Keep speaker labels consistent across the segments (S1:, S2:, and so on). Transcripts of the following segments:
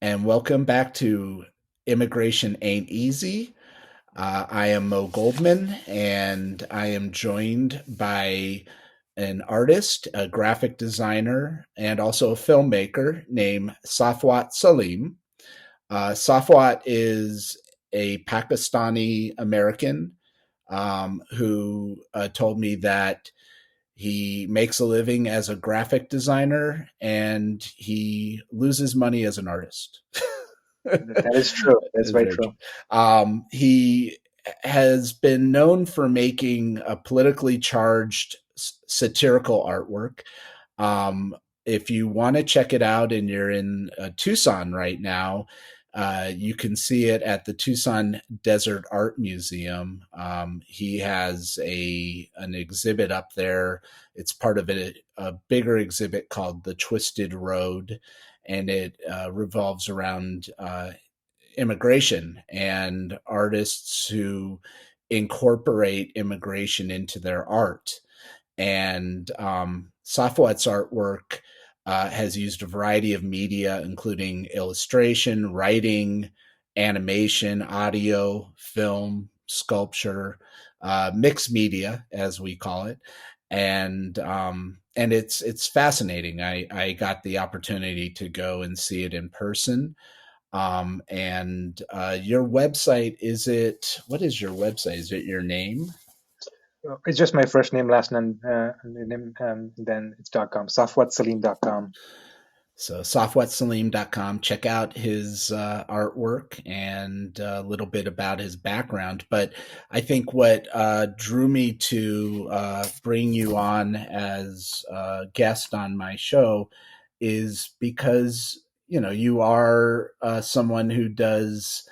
S1: and welcome back to Immigration Ain't Easy. I am Mo Goldman, and I am joined by an artist, a graphic designer, and also a filmmaker named Safwat Saleem. Safwat is a Pakistani-American who told me that he makes a living as a graphic designer and he loses money as an artist.
S2: That is true. That's
S1: That's
S2: very
S1: very
S2: true.
S1: true. He has been known for making a politically charged satirical artwork. Um, if you want to check it out and you're in Tucson right now, you can see it at the Tucson Desert Art Museum. He has an exhibit up there. It's part of a bigger exhibit called The Twisted Road, and it revolves around immigration and artists who incorporate immigration into their art. And Safwat's artwork has used a variety of media, including illustration, writing, animation, audio, film, sculpture, mixed media, as we call it, and it's fascinating. I got the opportunity to go and see it in person. And your website, what is your website? Is it your name?
S2: It's just my first name, last name, then it's .com. Safwatsaleem.com.
S1: So softwhatsaleem.com. Check out his artwork and a little bit about his background. But I think what drew me to bring you on as a guest on my show is because you are someone who does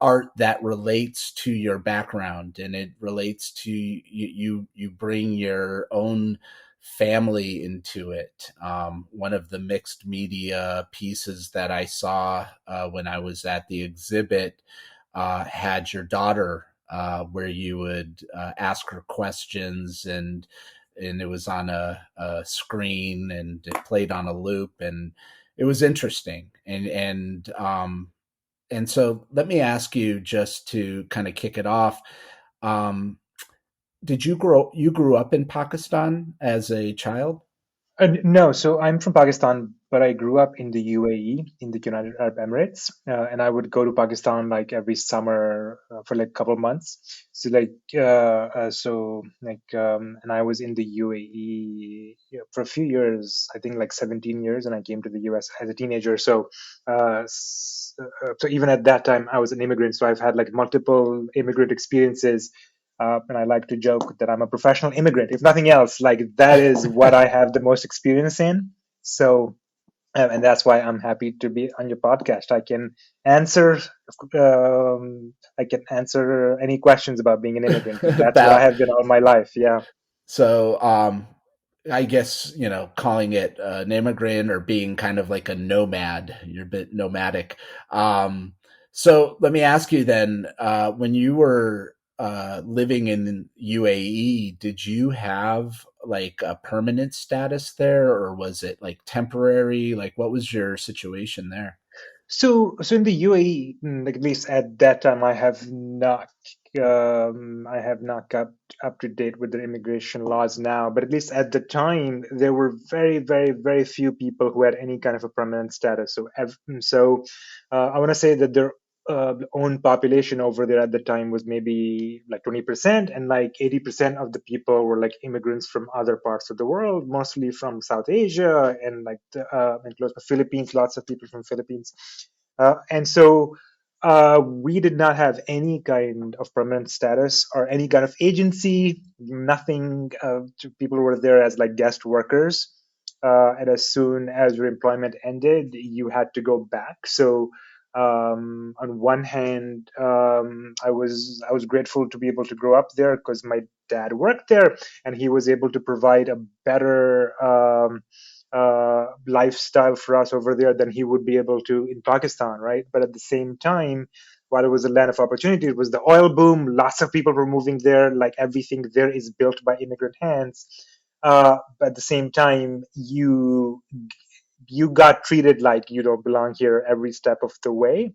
S1: art that relates to your background, and it relates to you bring your own family into it. One of the mixed media pieces that I saw when I was at the exhibit had your daughter, where you would ask her questions, and it was on a screen and it played on a loop, and it was interesting. And so let me ask you, just to kind of kick it off. Um, did you grew up in Pakistan as a child?
S2: No, so I'm from Pakistan, but I grew up in the UAE, in the United Arab Emirates, and I would go to Pakistan like every summer for like a couple of months. And I was in the UAE, for a few years, I think like 17 years, and I came to the US as a teenager. So even at that time, I was an immigrant, so I've had like multiple immigrant experiences. And I like to joke that I'm a professional immigrant. If nothing else, like that is what I have the most experience in. So, and that's why I'm happy to be on your podcast. Answer, I can answer any questions about being an immigrant because that's what I
S1: About
S2: have been all my life. Yeah.
S1: so I guess calling it an immigrant or being kind of like a nomad. You're a bit nomadic. So let me ask you then, when you were living in UAE, did you have like a permanent status there, or was it like temporary? Like, what was your situation there?
S2: So in the UAE, like at least at that time, I have not got up to date with the immigration laws now. But at least at the time, there were very, very, very few people who had any kind of a permanent status. I want to say that their own population over there at the time was maybe like 20%, and like 80% of the people were like immigrants from other parts of the world, mostly from South Asia and and close to Philippines. Lots of people from Philippines. We did not have any kind of permanent status or any kind of agency, nothing. People were there as like guest workers. And as soon as your employment ended, you had to go back. On one hand, I was grateful to be able to grow up there because my dad worked there and he was able to provide a better lifestyle for us over there than he would be able to in Pakistan, right? But at the same time, while it was a land of opportunity, it was the oil boom. Lots of people were moving there. Like everything there is built by immigrant hands. But at the same time, you you got treated like you don't belong here every step of the way.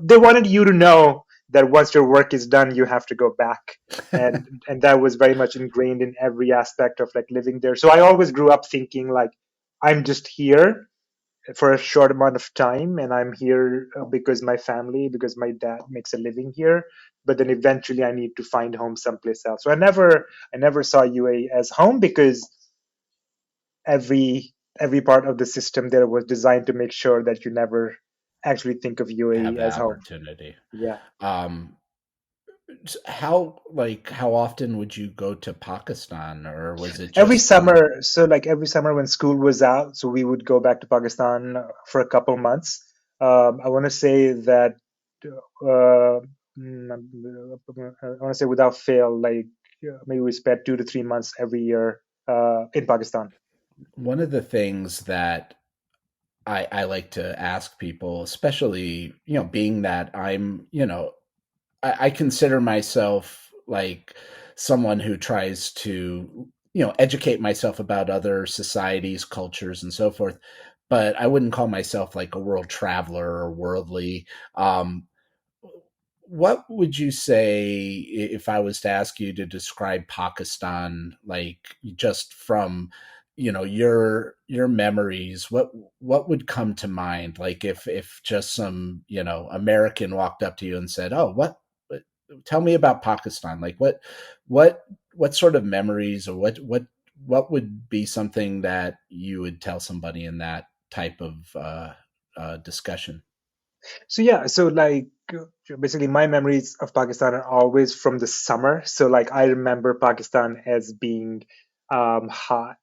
S2: They wanted you to know that once your work is done, you have to go back. And that was very much ingrained in every aspect of like living there. So I always grew up thinking like I'm just here for a short amount of time, and I'm here because my family, because my dad makes a living here, but then eventually I need to find home someplace else. So I never saw UAE as home, because every part of the system there was designed to make sure that you never actually think of
S1: Have
S2: UAE as
S1: that
S2: home.
S1: opportunity.
S2: Yeah.
S1: Um, how often would you go to Pakistan, or was it
S2: Every
S1: just when?
S2: summer, so like every summer when school was out, so we would go back to Pakistan for a couple months. I want to say that, uh, I want to say without fail, like maybe we spent 2 to 3 months every year in Pakistan.
S1: One of the things that I like to ask people, especially, being that I consider myself like someone who tries to, educate myself about other societies, cultures, and so forth. But I wouldn't call myself like a world traveler or worldly. Um, what would you say if I was to ask you to describe Pakistan, like just from, your memories? What would come to mind? Like if just some, American walked up to you and said, "Oh, what tell me about Pakistan." Like what what sort of memories, or what would be something that you would tell somebody in that type of discussion?
S2: So yeah, so like basically my memories of Pakistan are always from the summer. So like I remember Pakistan as being hot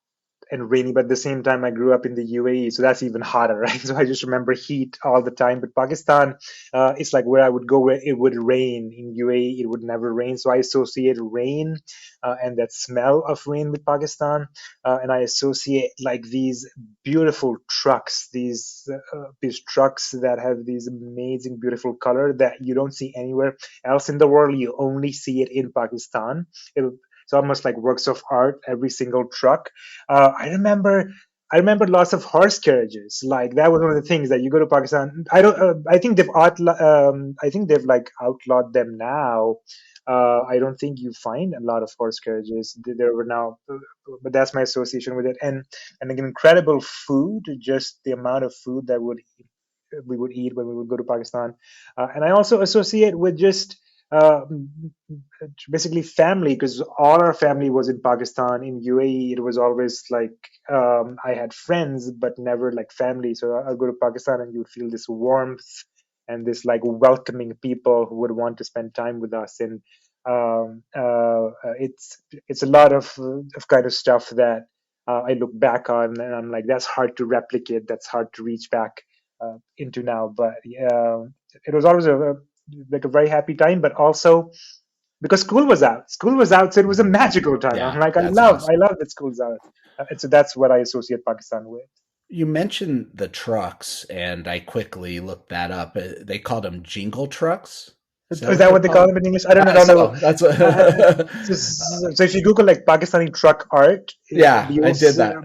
S2: and rainy, but at the same time I grew up in the UAE, so that's even hotter, right? So I just remember heat all the time. But Pakistan, it's like where I would go where it would rain. In UAE it would never rain, so I associate rain and that smell of rain with Pakistan. And I associate like these beautiful trucks, these trucks that have these amazing beautiful color that you don't see anywhere else in the world. You only see it in Pakistan. It's almost like works of art, every single truck. I remember lots of horse carriages. Like that was one of the things that you go to Pakistan. I don't. I think they've like outlawed them now. I don't think you find a lot of horse carriages. There were now, but that's my association with it. And like incredible food. Just the amount of food that we would eat when we would go to Pakistan. And I also associate with just uh, basically family, because all our family was in Pakistan. In UAE, it was always like I had friends, but never like family. So I'll go to Pakistan and you would feel this warmth and this like welcoming people who would want to spend time with us. And it's a lot of kind of stuff that I look back on and I'm like, that's hard to replicate. That's hard to reach back into now. But it was always like a very happy time, but also because school was out. School was out, so it was a magical time. I'm
S1: Yeah,
S2: like,
S1: that's
S2: I
S1: awesome.
S2: love that school's out. And so that's what I associate Pakistan with.
S1: You mentioned the trucks, and I quickly looked that up. They called them jingle trucks. Is that
S2: Is
S1: what
S2: that
S1: they're
S2: what they call
S1: called?
S2: them in English? I don't
S1: I
S2: know.
S1: don't
S2: So,
S1: know. That's
S2: so if you Google like Pakistani truck art,
S1: yeah, I
S2: you'll
S1: did that.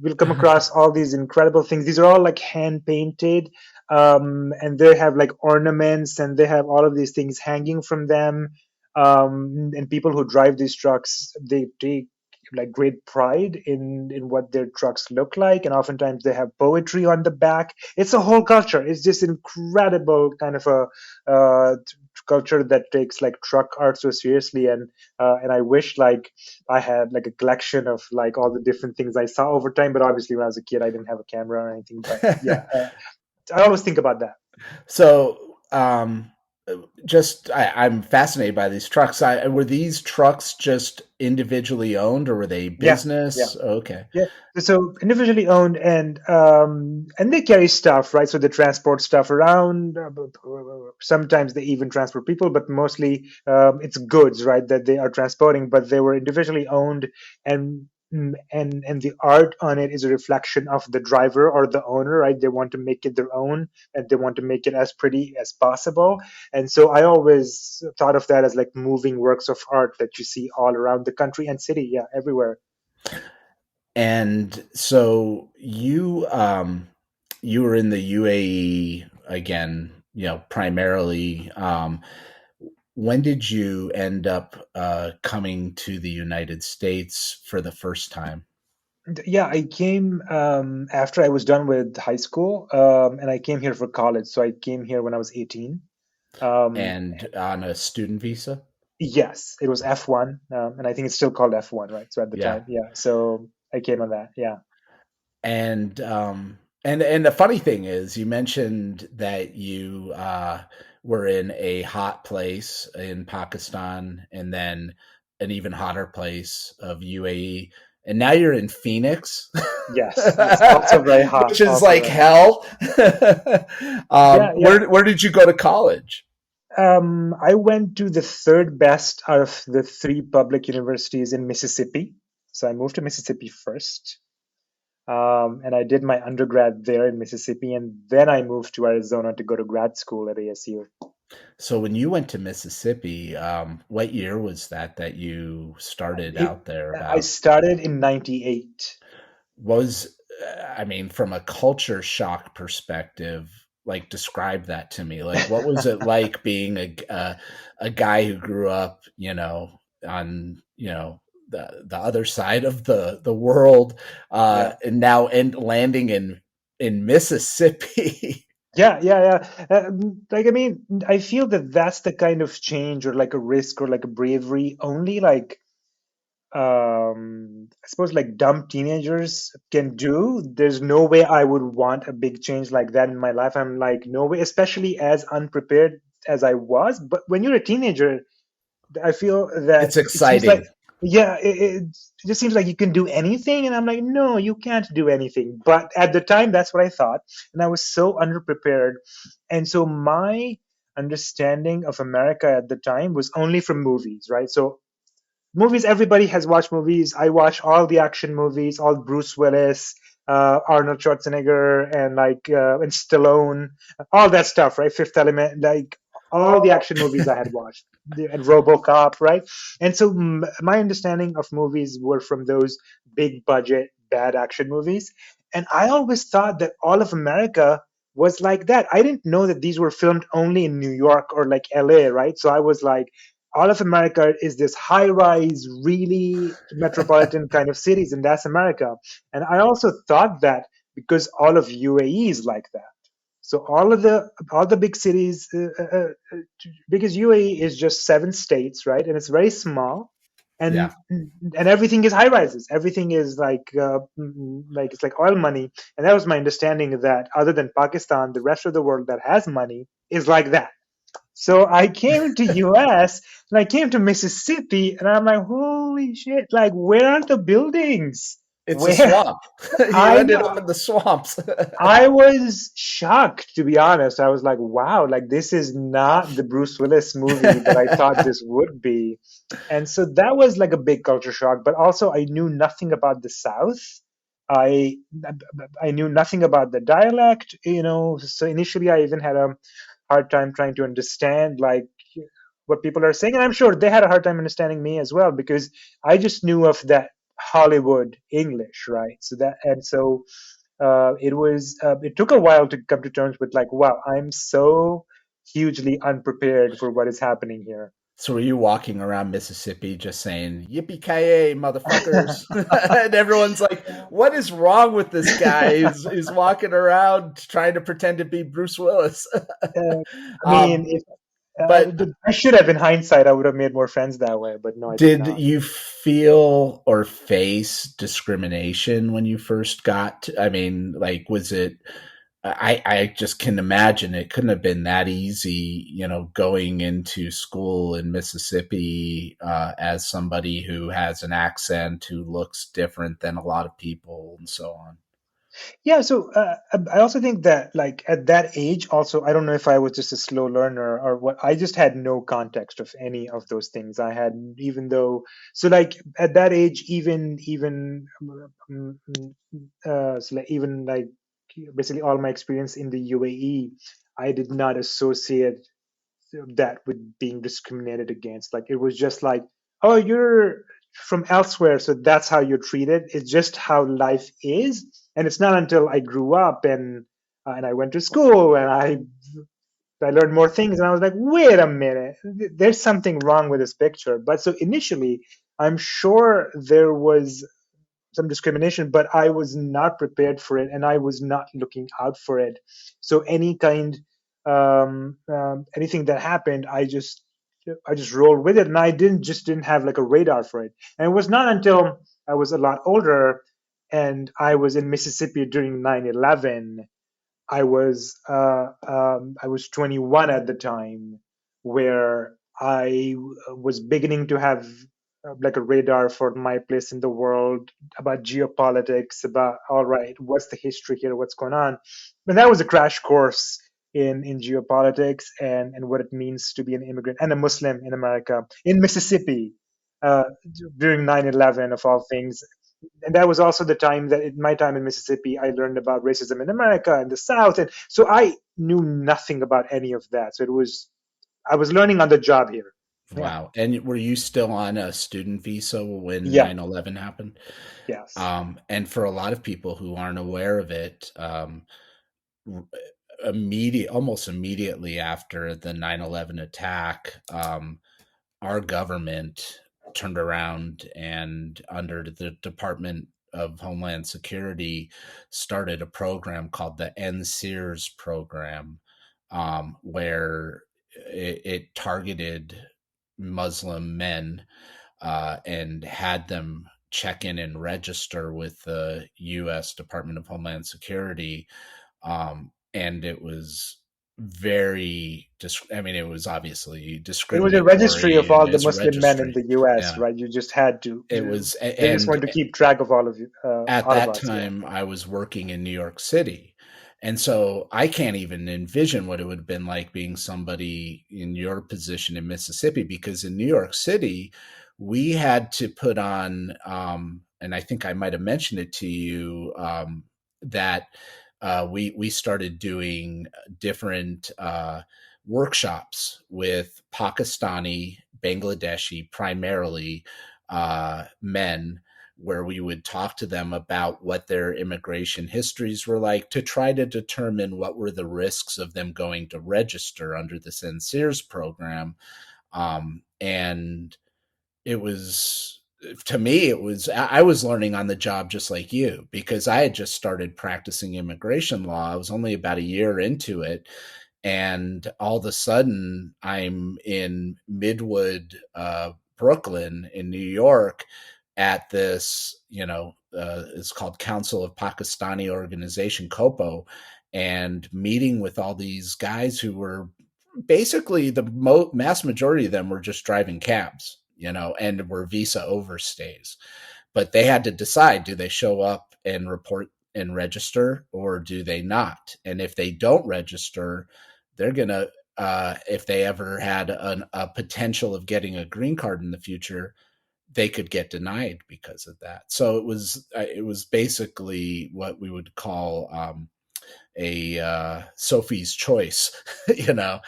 S2: will come across all these incredible things. These are all like hand painted, and they have like ornaments, and they have all of these things hanging from them. And people who drive these trucks, they take like great pride in what their trucks look like, and oftentimes they have poetry on the back. It's a whole culture. It's just incredible kind of a culture that takes like truck art so seriously. And I wish like I had like a collection of like all the different things I saw over time. But obviously when I was a kid I didn't have a camera or anything. But yeah, I always think about that.
S1: So, just I'm fascinated by these trucks. Were these trucks just individually owned, or were they
S2: Yeah, yeah.
S1: business? Okay.
S2: Yeah, so individually owned, and they carry stuff, right? So they transport stuff around. Sometimes they even transport people, but mostly it's goods, right? That they are transporting. But they were individually owned, and and the art on it is a reflection of the driver or the owner, right? They want to make it their own, and they want to make it as pretty as possible. And so I always thought of that as like moving works of art that you see all around the country and city, yeah, everywhere.
S1: And so you were in the UAE again, primarily. When did you end up coming to the United States for the first time?
S2: Yeah, I came after I was done with high school, and I came here for college. So I came here when I was 18. Um,
S1: And on a student visa?
S2: yes, it was F1, and I think it's still called F1, right? So at the
S1: Yeah.
S2: time, yeah. So I came on that. Yeah.
S1: And the funny thing is, you mentioned that you were in a hot place in Pakistan, and then an even hotter place of UAE, and now you're in Phoenix,
S2: Yes, yes. Also very hot.
S1: which is
S2: Also
S1: like
S2: very hot.
S1: hell.
S2: Yeah, yeah.
S1: Where did you go to college?
S2: I went to the third best out of the three public universities in Mississippi. So I moved to Mississippi first. And I did my undergrad there in Mississippi, and then I moved to Arizona to go to grad school at ASU.
S1: So when you went to Mississippi, what year was that you started
S2: It,
S1: out there?
S2: I
S1: About
S2: started in '98.
S1: was I mean, from a culture shock perspective, like describe that to me. Like, what was it like being a guy who grew up, on the other side of the world,
S2: Yeah,
S1: and now landing in Mississippi?
S2: yeah, yeah, yeah. Like, I mean, I feel that that's the kind of change or like a risk or like a bravery only like I suppose like dumb teenagers can do. There's no way I would want a big change like that in my life. I'm like, no way, especially as unprepared as I was. But when you're a teenager, I feel that
S1: It's
S2: it seems like,
S1: exciting.
S2: yeah, it just seems like you can do anything. And I'm like, no, you can't do anything. But at the time, that's what I thought. And I was so underprepared. And so my understanding of America at the time was only from movies, right? So movies, everybody has watched movies. I watch all the action movies, all Bruce Willis, Arnold Schwarzenegger, and Stallone, all that stuff, right? Fifth Element, like all the action movies I had watched, and RoboCop, right? And so my understanding of movies were from those big budget bad action movies, and I always thought that all of America was like that. I didn't know that these were filmed only in New York or like LA, right? So I was like, all of America is this high rise, really metropolitan kind of cities, and that's America. And I also thought that because all of UAE is like that. So all the big cities, because UAE is just 7 states, right? And it's very small,
S1: Yeah.
S2: and everything is high rises. Everything is like it's like oil money. And that was my understanding that other than Pakistan, the rest of the world that has money is like that. So I came to US and I came to Mississippi and I'm like, holy shit, like where are the buildings?
S1: It's a
S2: Where
S1: swamp. You
S2: I
S1: ended
S2: know
S1: up in the swamps.
S2: I was shocked, to be honest. I was like, wow, like this is not the Bruce Willis movie that I thought this would be. And so that was like a big culture shock, but also I knew nothing about the South. I I knew nothing about the dialect. So initially I even had a hard time trying to understand like what people are saying. And I'm sure they had a hard time understanding me as well because I just knew of that Hollywood English, right? It took a while to come to terms with like, wow, I'm so hugely unprepared for what is happening here.
S1: So were you walking around Mississippi just saying "Yippee-ki-yay, motherfuckers"? And everyone's like, "What is wrong with this guy? He's walking around trying to pretend to be Bruce Willis."
S2: I mean,
S1: um,
S2: if
S1: but
S2: I should have, in hindsight, I would have made more friends that way, but no, I did
S1: did
S2: not.
S1: you feel or face discrimination when you first I mean, like, was it? I just can imagine it couldn't have been that easy, going into school in Mississippi as somebody who has an accent, who looks different than a lot of people, and so on.
S2: Yeah, so I also think that like at that age, also I don't know if I was just a slow learner or what. I just had no context of any of those things. I had even though so like at that age, even like basically all my experience in the UAE, I did not associate that with being discriminated against. Like it was just like, oh, you're from elsewhere, so that's how you're treated. It's just how life is. And it's not until I grew up and and I went to school, and I learned more things, and I was like, wait a minute, there's something wrong with this picture. But so initially, I'm sure there was some discrimination, but I was not prepared for it, and I was not looking out for it. So anything that happened, I just rolled with it, and I didn't have like a radar for it. And it was not until I was a lot older, and I was in Mississippi during 9/11. I was 21 at the time, where was beginning to have like a radar for my place in the world, about geopolitics, about, all right, what's the history here, what's going on. And that was a crash course in geopolitics, and what it means to be an immigrant and a Muslim in America, in Mississippi, uh, during 9/11 of all things. And that was also the time that, in my time in Mississippi, I learned about racism in America and the South. And so I knew nothing about any of that. So I was learning on the job here. Yeah.
S1: Wow. And were you still on a student visa when
S2: Yeah.
S1: 9/11 happened?
S2: Yes.
S1: And for a lot of people who aren't aware of it, r- almost immediately after the 9/11 attack, our government turned around and, under the Department of Homeland Security, started a program called the NSEERS program, where it targeted Muslim men, and had them check in and register with the U.S. Department of Homeland Security. And it was I mean, it was obviously
S2: It was a registry
S1: discriminatory,
S2: of
S1: and
S2: all the
S1: it's a
S2: Muslim men in
S1: registry.
S2: the US,
S1: Yeah,
S2: right? You just had to.
S1: it was.
S2: They just wanted to
S1: And
S2: keep track of all of you,
S1: at
S2: all of
S1: that
S2: us. Yeah.
S1: time, I was working in New York City. And so I can't even envision what it would have been like being somebody in your position in Mississippi, because in New York City, we had to put on, and I think I might have mentioned it to you, that we started doing different workshops with Pakistani, Bangladeshi, primarily, men, where we would talk to them about what their immigration histories were like, to try to determine what were the risks of them going to register under the NSEERS program. And it was, to me, I was learning on the job just like you, because I had just started practicing immigration law. I was only about a year into it. And all of a sudden, I'm in Midwood, Brooklyn, in New York, at this, it's called Council of Pakistani Organization, COPO, and meeting with all these guys who were basically, the mass majority of them were just driving cabs, and were visa overstays. But they had to decide, do they show up and report and register, or do they not? And if they don't register, they're going to, if they ever had a potential of getting a green card in the future, they could get denied because of that. So it was basically what we would call, a Sophie's choice, you know,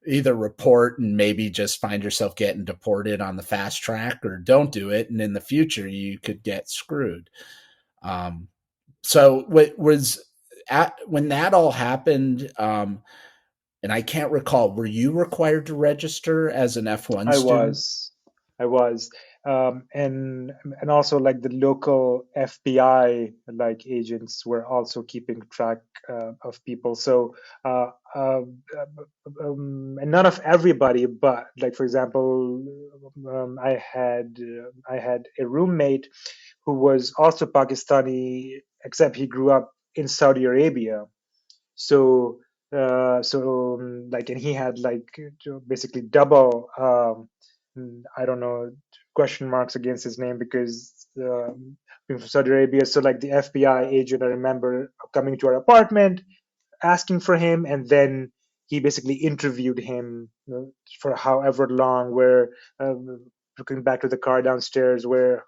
S1: either report and maybe just find yourself getting deported on the fast track, or don't do it, and in the future you could get screwed. Um, so what was at when that all happened? And I can't recall. Were you required to register as an F1
S2: I
S1: student?
S2: was, I was, and also like the local FBI like agents were also keeping track of people. So and none of everybody, but like for example, I had a roommate who was also Pakistani, except he grew up in Saudi Arabia. So like, and he had like basically double, I don't know, question marks against his name, because being from Saudi Arabia. So like the FBI agent, I remember coming to our apartment, asking for him, and then he basically interviewed him, for however long, where looking back to the car downstairs, where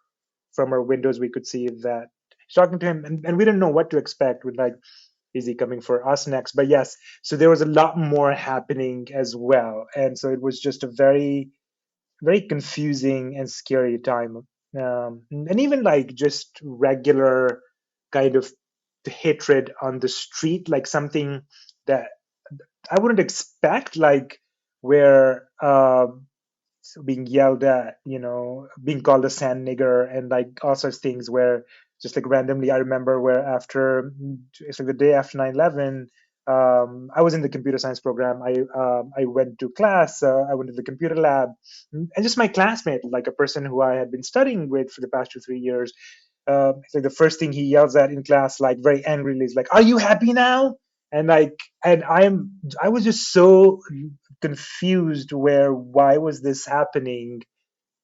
S2: from our windows we could see that he's talking to him, and we didn't know what to expect. With like, is he coming for us next? But yes, so there was a lot more happening as well, and so it was just a very, very confusing and scary time. And even like just regular kind of the hatred on the street, like something that I wouldn't expect, like where being yelled at, being called a sand nigger and like all such things where just like randomly I remember where after it's like the day after 9/11, I was in the computer science program. I went to class. I went to the computer lab, and just my classmate, like a person who I had been studying with for the past 2 3 years, it's like the first thing he yells at in class, like very angrily, is like, "Are you happy now?" And like, and I was just so confused where why was this happening.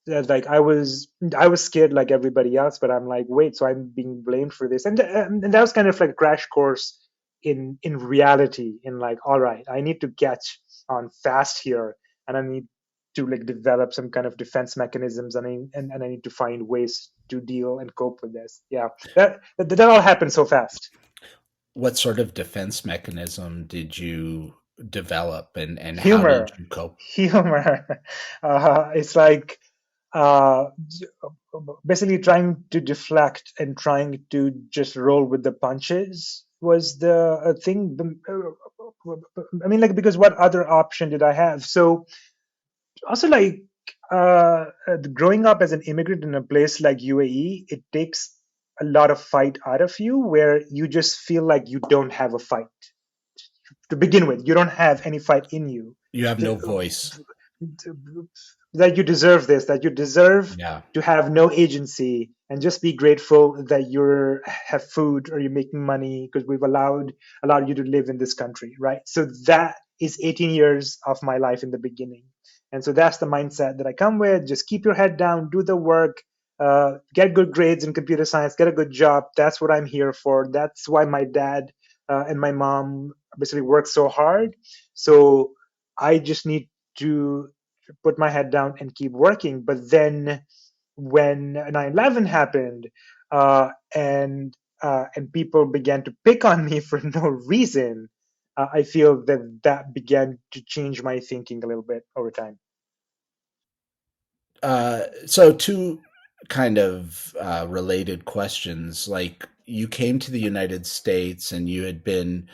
S2: Like I was scared like everybody else, but I'm like, wait, so I'm being blamed for this, and that was kind of like a crash course in reality, in like, all right, I need to catch on fast here, and I need to like develop some kind of defense mechanisms, and I need to find ways to deal and cope with this. Yeah, that all happened so fast.
S1: What sort of defense mechanism did you develop, and how did
S2: Humor,
S1: you cope?
S2: humor. It's like uh, basically trying to deflect and trying to just roll with the punches was the thing. I mean, like, because what other option did I have? So also like growing up as an immigrant in a place like UAE, it takes a lot of fight out of you, where you just feel like you don't have a fight to begin with. You don't have any fight in you.
S1: You have no
S2: The-
S1: voice.
S2: that you deserve this, that you deserve
S1: Yeah,
S2: to have no agency, and just be grateful that you have food or you're making money because we've allowed you to live in this country, right? So that is 18 years of my life in the beginning, and so that's the mindset that I come with. Just keep your head down, do the work, get good grades in computer science, get a good job. That's what I'm here for. That's why my dad and my mom basically work so hard. So I just need to put my head down and keep working. But then when 9/11 happened, and people began to pick on me for no reason, I feel that that began to change my thinking a little bit over time.
S1: so two kind of related questions. Like, you came to the United States and you had been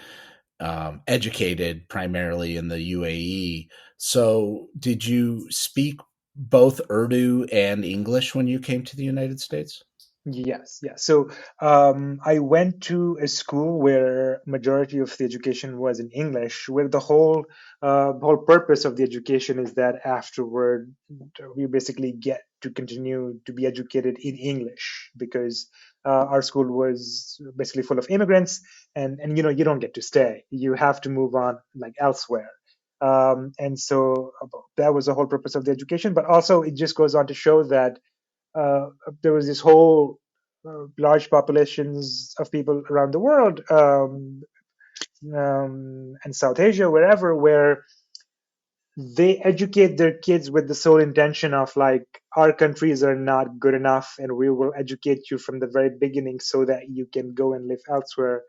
S1: educated primarily in the UAE. So, did you speak both Urdu and English when you came to the United States?
S2: Yes, yes. So I went to a school where majority of the education was in English, where the whole purpose of the education is that afterward we basically get to continue to be educated in English, because our school was basically full of immigrants, and you don't get to stay. You have to move on like elsewhere. And so that was the whole purpose of the education. But also it just goes on to show that uh, there was this whole large populations of people around the world, and South Asia, wherever, where they educate their kids with the sole intention of like, our countries are not good enough, and we will educate you from the very beginning so that you can go and live elsewhere,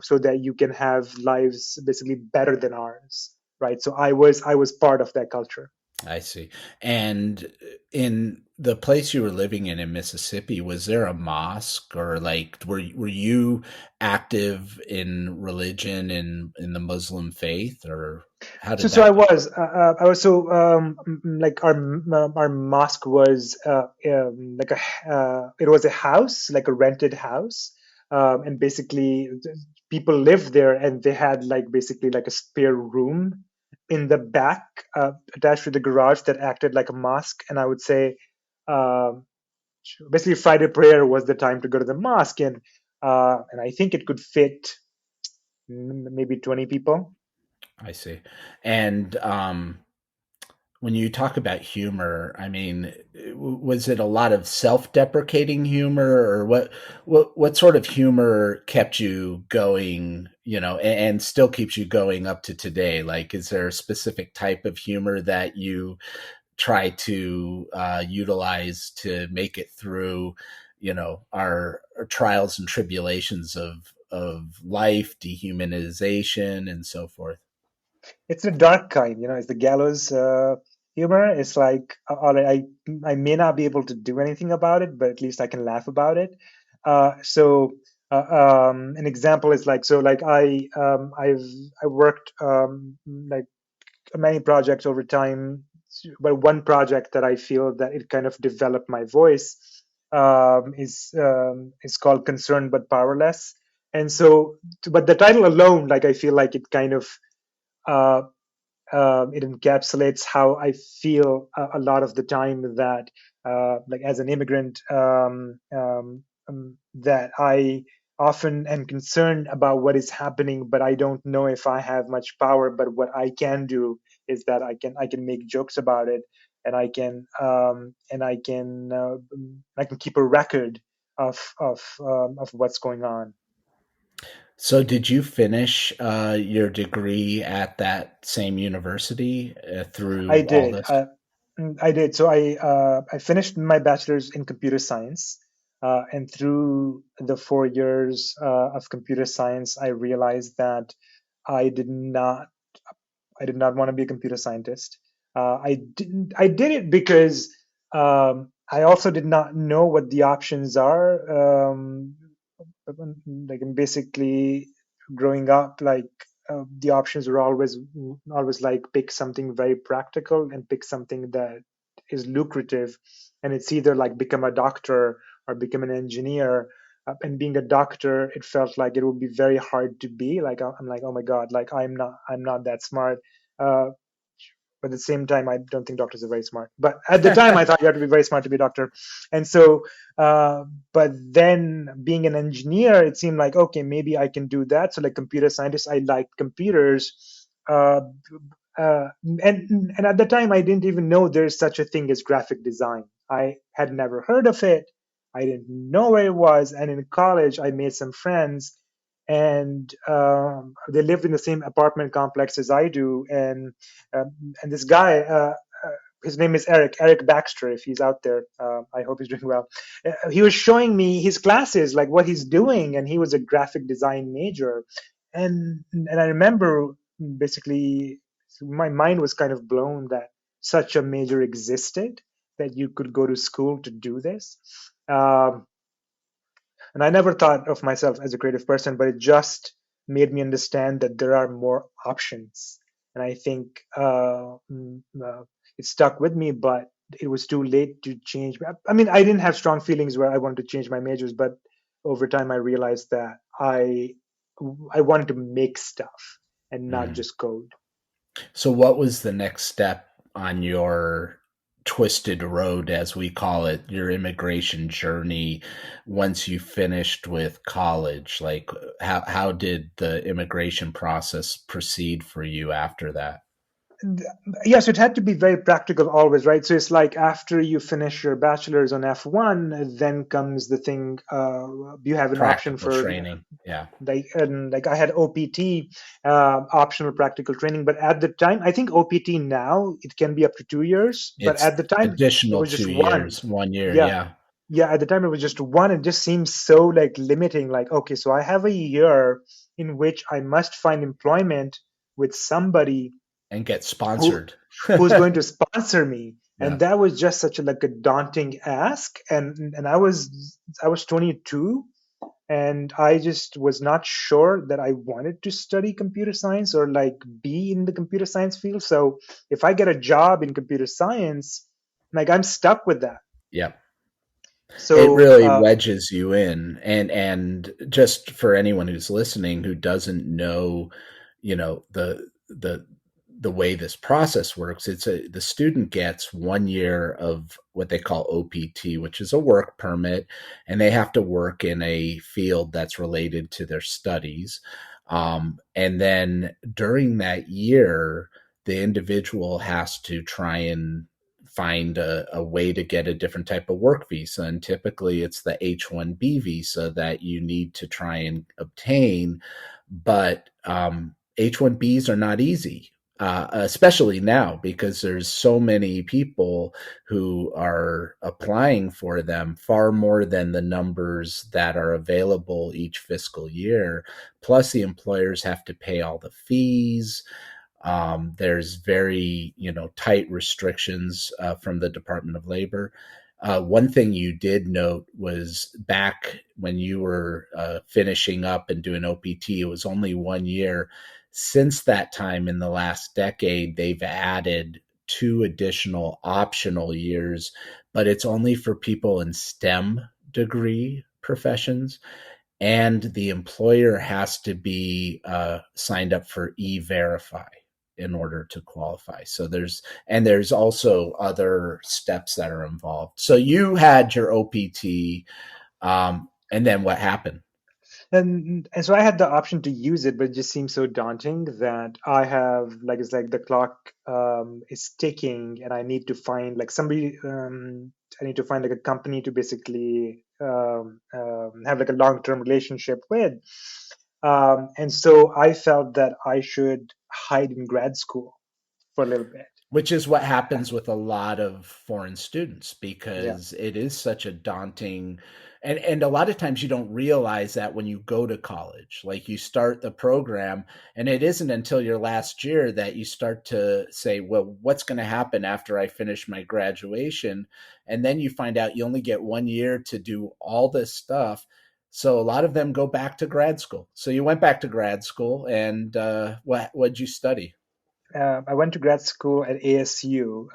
S2: so that you can have lives basically better than ours, right? So I was part of that culture.
S1: I see. And in the place you were living in Mississippi, was there a mosque, or like were you active in religion in the Muslim faith, or how
S2: So,
S1: did
S2: so
S1: that
S2: I
S1: go?
S2: was, I was so like our mosque was like it was a house, like a rented house, and basically people lived there, and they had like basically like a spare room in the back, attached to the garage, that acted like a mosque. And I would say, um, basically Friday prayer was the time to go to the mosque, and I think it could fit maybe 20 people.
S1: I see. And when you talk about humor, I mean, was it a lot of self-deprecating humor, or what sort of humor kept you going, and still keeps you going up to today? Like, is there a specific type of humor that you try to utilize to make it through, our trials and tribulations of life, dehumanization, and so forth?
S2: It's the dark kind, it's the gallows humor. It's like, all right, I may not be able to do anything about it, but at least I can laugh about it. So An example is like, so like I worked like many projects over time, but one project that I feel that it kind of developed my voice is called Concerned but Powerless. And so, but the title alone, like I feel like it kind of uh, it encapsulates how I feel a lot of the time, that like as an immigrant, that I often am concerned about what is happening, but I don't know if I have much power. But what I can do is that I can make jokes about it, and I can keep a record of what's going on.
S1: So, did you finish your degree at that same university
S2: I
S1: through all
S2: did.
S1: this?
S2: I did. So I finished my bachelor's in computer science, and through the 4 years of computer science, I realized that I did not I did not want to be a computer scientist. I did it because I also did not know what the options are. Like I'm basically growing up, like the options were always like pick something very practical and pick something that is lucrative, and it's either like become a doctor or become an engineer. And being a doctor, it felt like it would be very hard to be like, I'm like, oh my god, like I'm not that smart. uh, but at the same time, I don't think doctors are very smart. But at the time, I thought you had to be very smart to be a doctor. And so, uh, but then being an engineer, it seemed like, okay, maybe I can do that. So, like computer scientist, I liked computers. And at the time, I didn't even know there's such a thing as graphic design. I had never heard of it. I didn't know where it was. And in college, I made some friends, and they lived in the same apartment complex as I do. And this guy, his name is Eric Baxter. If he's out there, I hope he's doing well. He was showing me his classes, like what he's doing, and he was a graphic design major. And I remember basically my mind was kind of blown that such a major existed, that you could go to school to do this. Um, and I never thought of myself as a creative person, but it just made me understand that there are more options. And I think it stuck with me, but it was too late to change. I mean, I didn't have strong feelings where I wanted to change my majors, but over time I realized that I wanted to make stuff and not
S1: Mm.
S2: just code.
S1: So, what was the next step on your twisted road, as we call it, your immigration journey once you finished with college? Like, how did the immigration process proceed for you after that?
S2: Yes, it had to be very practical always, right? So it's like after you finish your bachelor's on F1, then comes the thing, you have an option
S1: Practical
S2: for
S1: training. Yeah.
S2: like I had OPT, optional practical training, but at the time, I think OPT now it can be up to 2 years, but
S1: It's
S2: at the time it
S1: additional
S2: was just
S1: two
S2: one.
S1: years, 1 year.
S2: Yeah,
S1: Yeah.
S2: yeah, at the time it was just one. It just seems so like limiting. Like, okay, so I have a year in which I must find employment with somebody
S1: And get
S2: who
S1: sponsored.
S2: who's going to sponsor me. And
S1: Yeah.
S2: that was just such a like a daunting ask. And I was 22, and I just was not sure that I wanted to study computer science or like be in the computer science field. So if I get a job in computer science, like I'm stuck with that.
S1: Yeah. It
S2: So
S1: really wedges you in, and just for anyone who's listening who doesn't know, the way this process works, the student gets 1 year of what they call OPT, which is a work permit, and they have to work in a field that's related to their studies. And then during that year, the individual has to try and find a way to get a different type of work visa. And typically it's the H-1B visa that you need to try and obtain. But H-1Bs are not easy, especially now because there's so many people who are applying for them, far more than the numbers that are available each fiscal year. Plus, the employers have to pay all the fees. There's very tight restrictions from the Department of Labor. One thing you did note was back when you were finishing up and doing OPT, it was only 1 year. Since that time, in the last decade, they've added 2 additional optional years, but it's only for people in STEM degree professions, and the employer has to be signed up for E-Verify in order to qualify. So there's also other steps that are involved. So you had your OPT, and then what happened?
S2: And so I had the option to use it, but it just seems so daunting that I have like it's like the clock is ticking, and I need to find like somebody. I need to find like a company to basically have like a long-term relationship with. And so I felt that I should hide in grad school for a little bit.
S1: Which is what happens with a lot of foreign students,
S2: Yeah.
S1: because it is such a daunting, and a lot of times you don't realize that when you go to college, like you start the program, and it isn't until your last year that you start to say, well, what's going to happen after I finish my graduation? And then you find out you only get 1 year to do all this stuff. So a lot of them go back to grad school. So you went back to grad school, and what'd you study?
S2: I went to grad school at ASU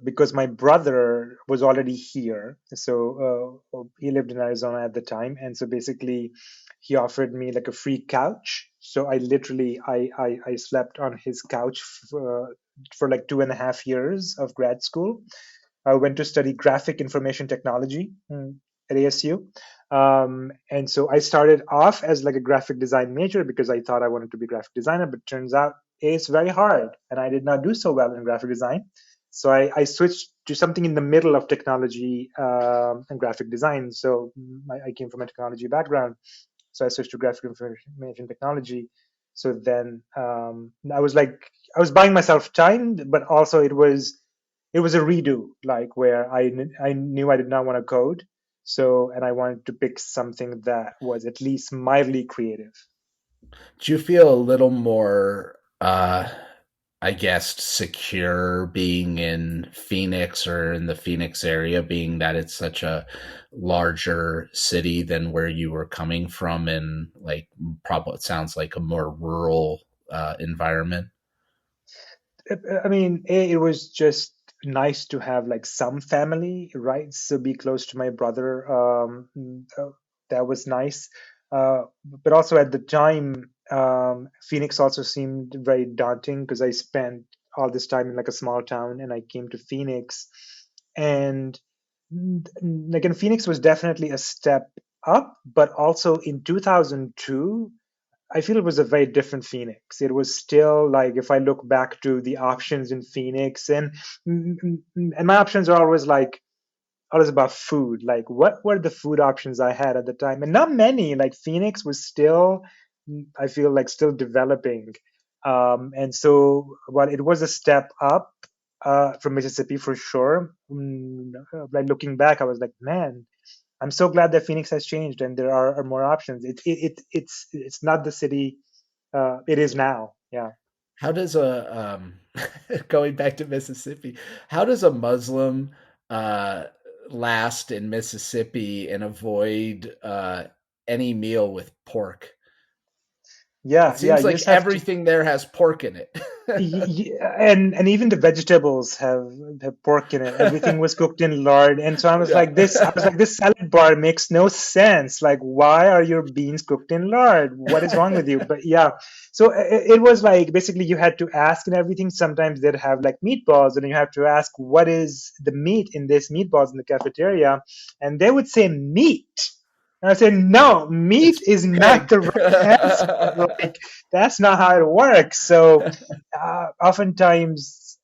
S2: because my brother was already here. So he lived in Arizona at the time, and so basically he offered me like a free couch. So I literally I slept on his couch for like 2.5 years of grad school. I went to study graphic information technology at ASU. And so I started off as like a graphic design major because I thought I wanted to be a graphic designer, but turns out it's very hard, and I did not do so well in graphic design. So I switched to something in the middle of technology and graphic design. So I came from a technology background, so I switched to graphic information technology. So then I was like, I was buying myself time, but also it was a redo, like where I knew I did not want to code, so and I wanted to pick something that was at least mildly creative.
S1: Do you feel a little more, I guess, secure being in Phoenix or in the Phoenix area, being that it's such a larger city than where you were coming from, and like probably it sounds like a more rural environment?
S2: I mean, it was just nice to have like some family, right? So be close to my brother. That was nice. But also at the time, Phoenix also seemed very daunting because I spent all this time in like a small town, and I came to Phoenix, and like in Phoenix was definitely a step up, but also in 2002 I feel it was a very different Phoenix. It was still like if I look back to the options in Phoenix, and my options are always about food. Like what were the food options I had at the time? And not many. Like Phoenix was still, I feel like still developing. And so while it was a step up from Mississippi for sure, like looking back, I was like, man, I'm so glad that Phoenix has changed and there are more options. It's not the city it is now. Yeah.
S1: How does a going back to Mississippi, how does a Muslim uh, last in Mississippi and avoid any meal with pork? It
S2: Yeah, yeah.
S1: seems
S2: You
S1: like
S2: just have to.
S1: everything there has pork in it.
S2: And even the vegetables have pork in it. Everything was cooked in lard, and so
S1: Yeah.
S2: I was like, this salad bar makes no sense. Like, why are your beans cooked in lard? What is wrong with you? But yeah, so it was like basically you had to ask and everything. Sometimes they'd have like meatballs, and you have to ask what is the meat in this meatballs in the cafeteria, and they would say meat. And I said, no, meat
S1: It's
S2: is not
S1: pig.
S2: the right answer. Like, that's not how it works. So oftentimes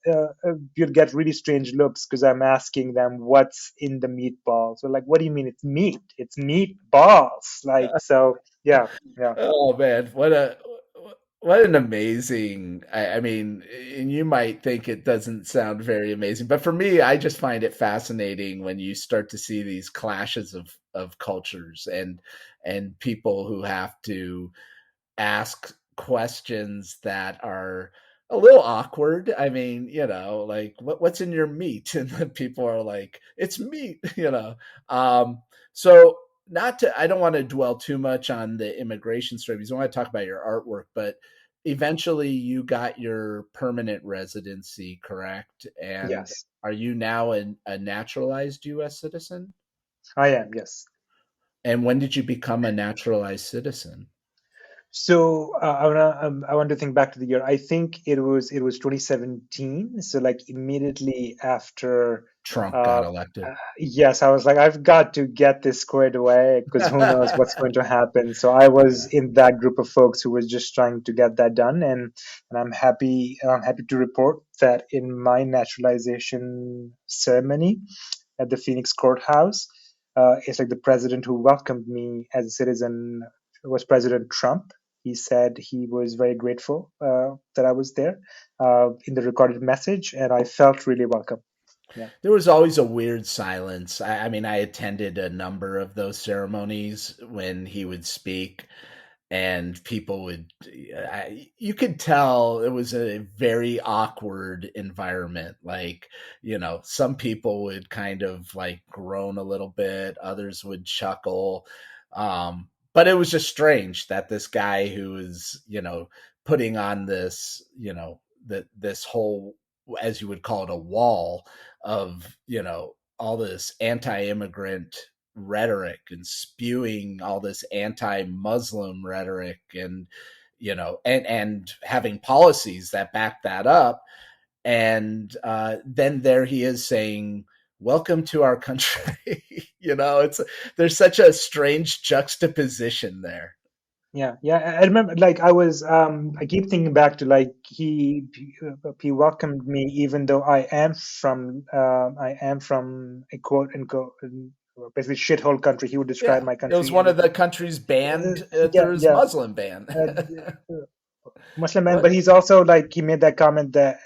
S2: you'll get really strange looks because I'm asking them what's in the meatball. So like, what do you mean it's meat? It's meatballs. Like, so yeah, yeah.
S1: Oh man, what an amazing, I mean, and you might think it doesn't sound very amazing, but for me, I just find it fascinating when you start to see these clashes of cultures, and people who have to ask questions that are a little awkward. I mean, like what's in your meat? And then people are like, it's meat, So not to, I don't want to dwell too much on the immigration story because I want to talk about your artwork, but eventually you got your permanent residency, correct? And
S2: Yes,
S1: are you now a naturalized US citizen?
S2: I am. Yes.
S1: And when did you become a naturalized citizen?
S2: So I want to think back to the year. I think it was 2017. So like immediately after,
S1: Trump got
S2: uh,
S1: elected.
S2: yes, I was like, I've got to get this squared away because who knows what's going to happen. So I was
S1: Yeah.
S2: in that group of folks who was just trying to get that done, and I'm happy to report that in my naturalization ceremony at the Phoenix courthouse, it's like the president who welcomed me as a citizen was President Trump. He said he was very grateful that I was there in the recorded message, and I felt really welcome. Yeah.
S1: There was always a weird silence. I mean, I attended a number of those ceremonies when he would speak, and people would, you could tell it was a very awkward environment. Like, some people would kind of like groan a little bit, others would chuckle. But it was just strange that this guy who was, putting on this, this whole, as you would call it, a wall of, all this anti-immigrant rhetoric and spewing all this anti-Muslim rhetoric, and and having policies that back that up, and then there he is saying, welcome to our country. It's, there's such a strange juxtaposition there.
S2: Yeah, yeah. I remember, like, I keep thinking back to like he welcomed me, even though I am from a quote unquote basically shithole country. He would describe
S1: Yeah,
S2: my
S1: it was
S2: country
S1: one
S2: as
S1: of the countries banned
S2: yeah,
S1: through his
S2: yeah,
S1: Muslim ban.
S2: uh, Muslim man.
S1: What?
S2: But he's also like he made that comment that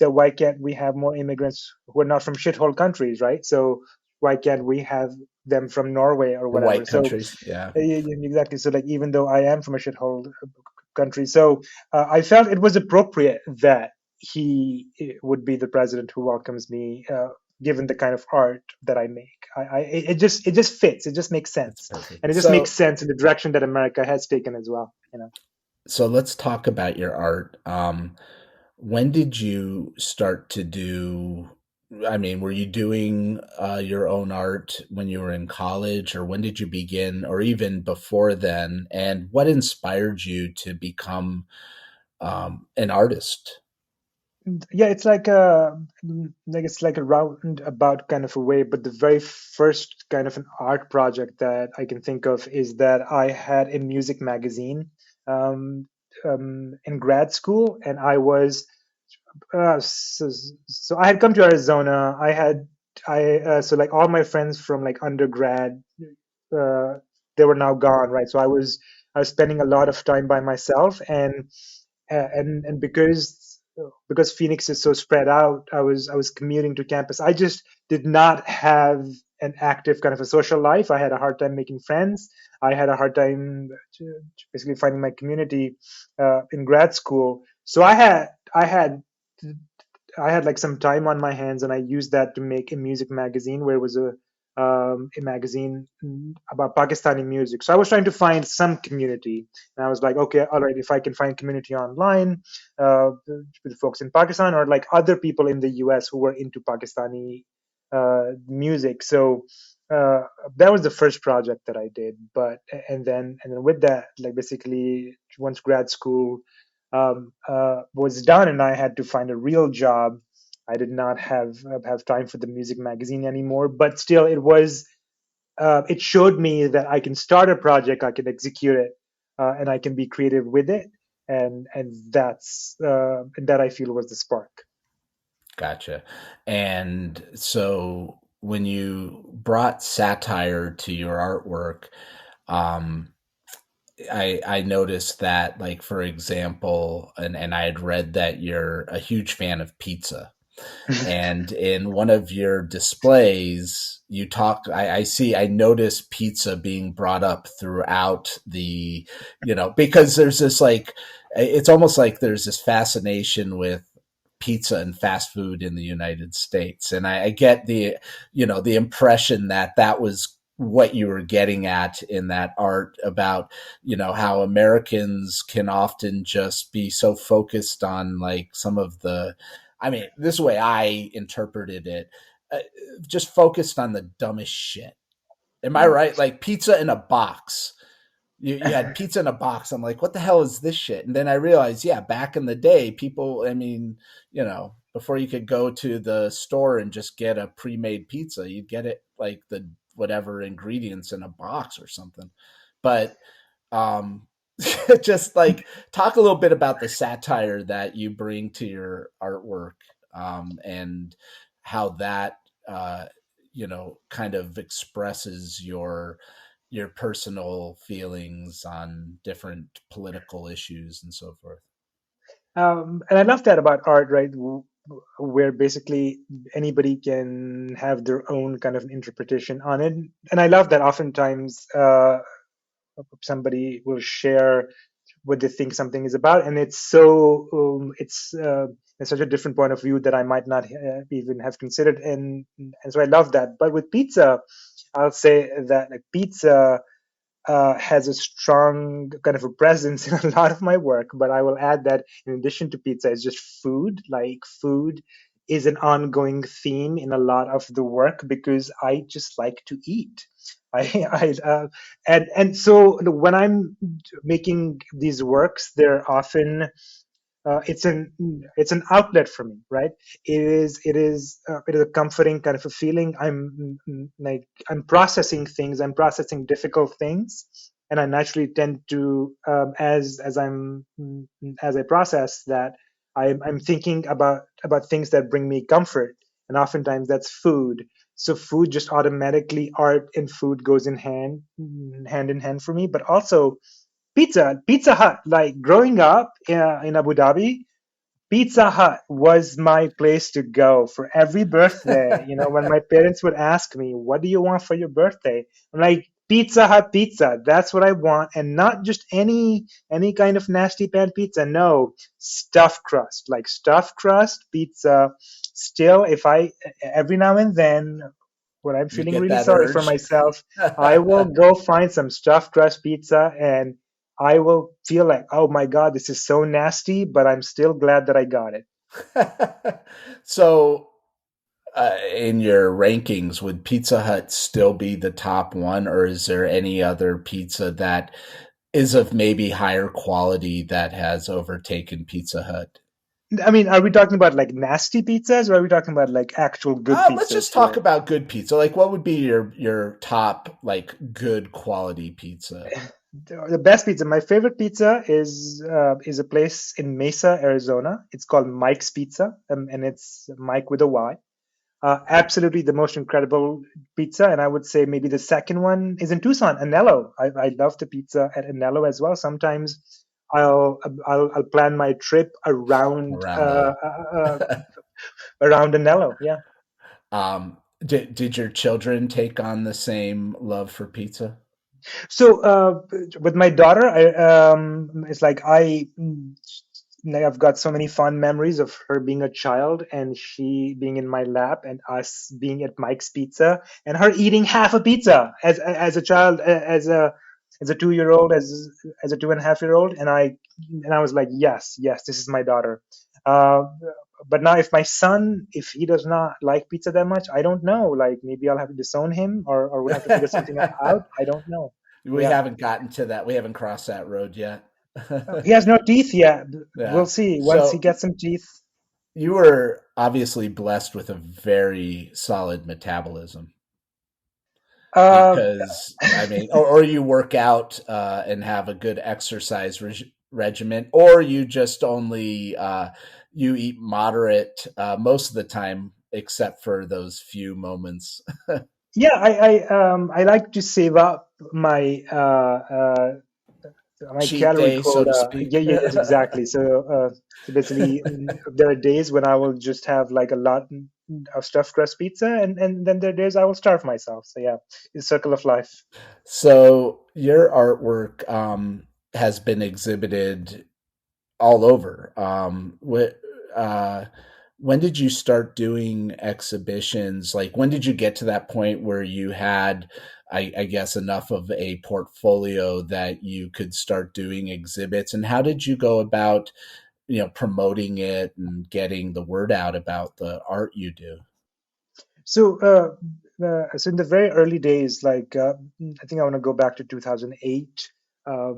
S2: why can't we have more immigrants who are not from shithole countries, right? So why can't we have them from Norway or whatever?
S1: White
S2: So
S1: countries, yeah.
S2: yeah, yeah, exactly. So like even though I am from a shithole country, so I felt it was appropriate that he would be the president who welcomes me, given the kind of art that I make. It just fits. It just makes
S1: It's
S2: sense, and
S1: perfect.
S2: it just makes
S1: So
S2: sense in the direction that America has taken as well.
S1: so let's talk about your art. When did you start to do, I mean, were you doing your own art when you were in college, or when did you begin, or even before then? And what inspired you to become an artist?
S2: Yeah, it's like a roundabout kind of a way, but the very first kind of an art project that I can think of is that I had a music magazine um, in grad school, and I was so I had come to Arizona. So like all my friends from like undergrad, uh, they were now gone, right? So I was spending a lot of time by myself, and because Phoenix is so spread out, I was commuting to campus. I just did not have an active kind of a social life. I had a hard time making friends. I had a hard time basically finding my community in grad school. So I had like some time on my hands, and I used that to make a music magazine where it was a magazine about Pakistani music. So I was trying to find some community, and I was like, okay, all right, if I can find community online with folks in Pakistan or like other people in the U.S. who were into Pakistani music. So uh, that was the first project that I did. But and then with that, like basically once grad school was done and I had to find a real job. I did not have time for the music magazine anymore, but still, it showed me that I can start a project, I can execute it, and I can be creative with it, and that I feel was the spark.
S1: Gotcha. And so when you brought satire to your artwork, um, I noticed that, like, for example, and I had read that you're a huge fan of pizza. And in one of your displays, you talk, I notice pizza being brought up throughout the, because there's this like, it's almost like there's this fascination with pizza and fast food in the United States. And I get the, the impression that that was what you were getting at in that art about, how Americans can often just be so focused on like some of the, I mean, this way I interpreted it, uh, just focused on the dumbest shit. Am I
S2: Yeah.
S1: right? Like pizza in a box. You had pizza in a box. I'm like, what the hell is this shit? And then I realized, yeah, back in the day, people, I mean, before you could go to the store and just get a pre-made pizza, you'd get it like the whatever ingredients in a box or something. But um just like talk a little bit about the satire that you bring to your artwork, and how that kind of expresses your personal feelings on different political issues and so forth.
S2: And I love that about art, right? Where basically anybody can have their own kind of interpretation on it. And I love that oftentimes somebody will share what they think something is about, and it's such a different point of view that I might not even have considered, and so I love that. But with pizza, I'll say that like pizza has a strong kind of a presence in a lot of my work. But I will add that in addition to pizza, it's just food. Like food is an ongoing theme in a lot of the work because I just like to eat. And so when I'm making these works, they're often it's an outlet for me, right? It is a comforting kind of a feeling. Like I'm processing things, I'm processing difficult things, and I naturally tend to as I process that, I'm thinking about things that bring me comfort, and oftentimes that's food. So food just automatically, art and food goes hand in hand for me. But also Pizza Hut. Like growing up in Abu Dhabi, Pizza Hut was my place to go for every birthday. When my parents would ask me, "What do you want for your birthday?" I'm like, "Pizza Hut pizza. That's what I want, and not just any kind of nasty pan pizza. No, stuffed crust, like stuffed crust pizza. Still, if I every now and then, when I'm
S1: You
S2: feeling
S1: get
S2: really
S1: that
S2: sorry for
S1: urge.
S2: myself, I will go find some stuffed crust pizza, and I will feel like, oh my God, this is so nasty, but I'm still glad that I got it.
S1: So, in your rankings, would Pizza Hut still be the top one, or is there any other pizza that is of maybe higher quality that has overtaken Pizza Hut?
S2: I mean, are we talking about like nasty pizzas, or are we talking about like actual good
S1: Let's just
S2: pizzas
S1: talk
S2: here?
S1: about good pizza. Like, what would be your top like good quality pizza?
S2: The best pizza, my favorite pizza is a place in Mesa, Arizona. It's called Mike's Pizza, and it's Mike with a Y. Absolutely the most incredible pizza. And I would say maybe the second one is in Tucson, Anello. I love the pizza at Anello as well. Sometimes I'll plan my trip
S1: Around the
S2: around Anello. Yeah.
S1: did your children take on the same love for pizza?
S2: So with my daughter, it's like I've got so many fond memories of her being a child and she being in my lap and us being at Mike's Pizza and her eating half a pizza as a child, as a 2 year old, as a 2.5 year old, and I was like, yes, yes, this is my daughter. Uh, but now, if he does not like pizza that much, I don't know. Like maybe I'll have to disown him, or we'll have to figure something out. I don't know.
S1: We
S2: Yeah.
S1: haven't gotten to that. We haven't crossed that road yet.
S2: He has no teeth yet. We'll
S1: Yeah.
S2: see once he
S1: So
S2: gets some teeth.
S1: you were obviously blessed with a very solid metabolism,
S2: Uh,
S1: because I mean, or you work out and have a good exercise regimen, or you just only you eat moderate most of the time, except for those few moments.
S2: yeah, I like to save up my
S1: Cheat
S2: calorie
S1: day, so to
S2: quota. Yeah,
S1: speak.
S2: yeah, yes, exactly. So basically, there are days when I will just have like a lot of stuffed crust pizza, and then there are days I will starve myself. So yeah, it's circle of life.
S1: So your artwork has been exhibited all over. When did you start doing exhibitions? Like, when did you get to that point where you had, I guess, enough of a portfolio that you could start doing exhibits? And how did you go about, promoting it and getting the word out about the art you do?
S2: So in the very early days, I think I want to go back to 2008. I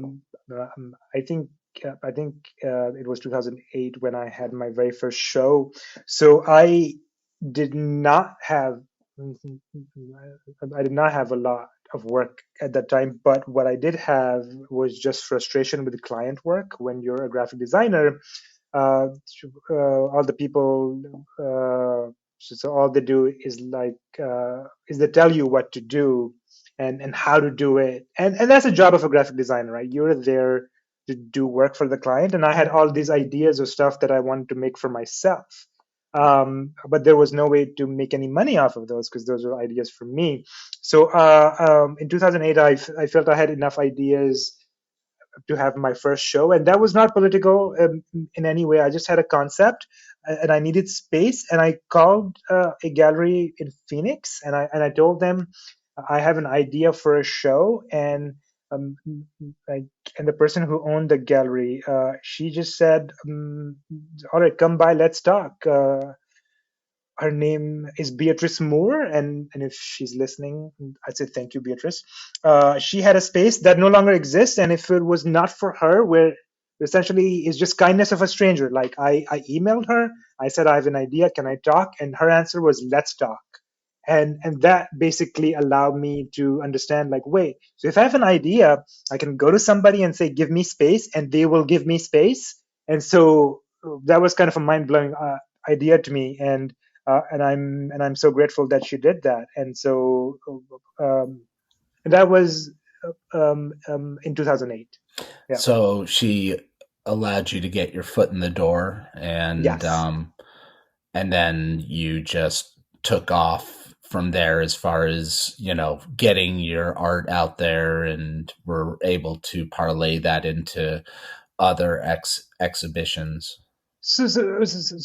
S2: think it was 2008 when I had my very first show. So did not have I did not have a lot of work at that time, but what I did have was just frustration with client work. When you're a graphic designer, uh, all the people so all they do is is they tell you what to do and how to do it, and that's the job of a graphic designer, right? You're there to do work for the client, and I had all these ideas of stuff that I wanted to make for myself, but there was no way to make any money off of those because those were ideas for me. So in 2008 I felt I had enough ideas to have my first show, and that was not political in any way. I just had a concept, and I needed space, and I called a gallery in Phoenix, and I told them I have an idea for a show, and um, I, and the person who owned the gallery, she just said, "All right, come by, let's talk." Her name is Beatrice Moore, and if she's listening, I'd say thank you, Beatrice. She had a space that no longer exists, and if it was not for her, where essentially is just kindness of a stranger. Like I emailed her, I said I have an idea, can I talk? And her answer was let's talk. And that basically allowed me to understand, like, wait, so if I have an idea, I can go to somebody and say give me space, and they will give me space. And so that was kind of a mind-blowing idea to me, and I'm so grateful that she did that. And so and that was in 2008. Yeah.
S1: So she allowed you to get your foot in the door,
S2: Yes.
S1: and then you just took off from there as far as, getting your art out there, and were able to parlay that into other exhibitions.
S2: So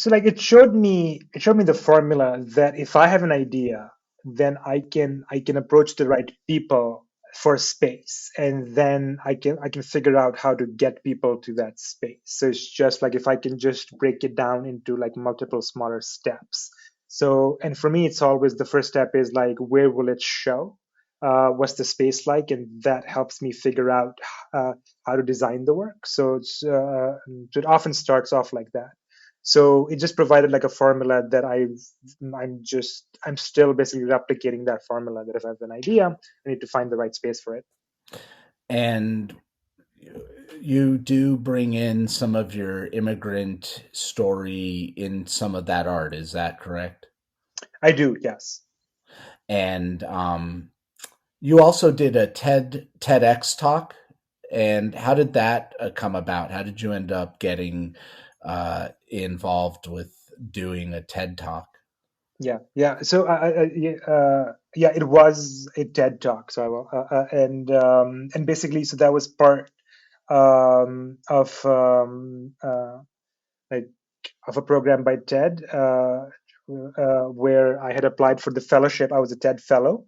S2: like it showed me the formula that if I have an idea, then I can approach the right people for space, and then I can figure out how to get people to that space. So it's just like if I can just break it down into like multiple smaller steps. So, and for me it's always the first step is like, where will it show? What's the space like? And that helps me figure out uh, how to design the work. So it often starts off like that. So it just provided like a formula that I'm still basically replicating that formula, that if I have an idea, I need to find the right space for it.
S1: And you do bring in some of your immigrant story in some of that art. Is that correct?
S2: I do, yes.
S1: And you also did a TEDx talk. And how did that come about? How did you end up getting involved with doing a TED talk?
S2: Yeah, yeah. So yeah, it was a TED talk. So I will, and basically, so that was part of like of a program by TED, where I had applied for the fellowship. I was a TED fellow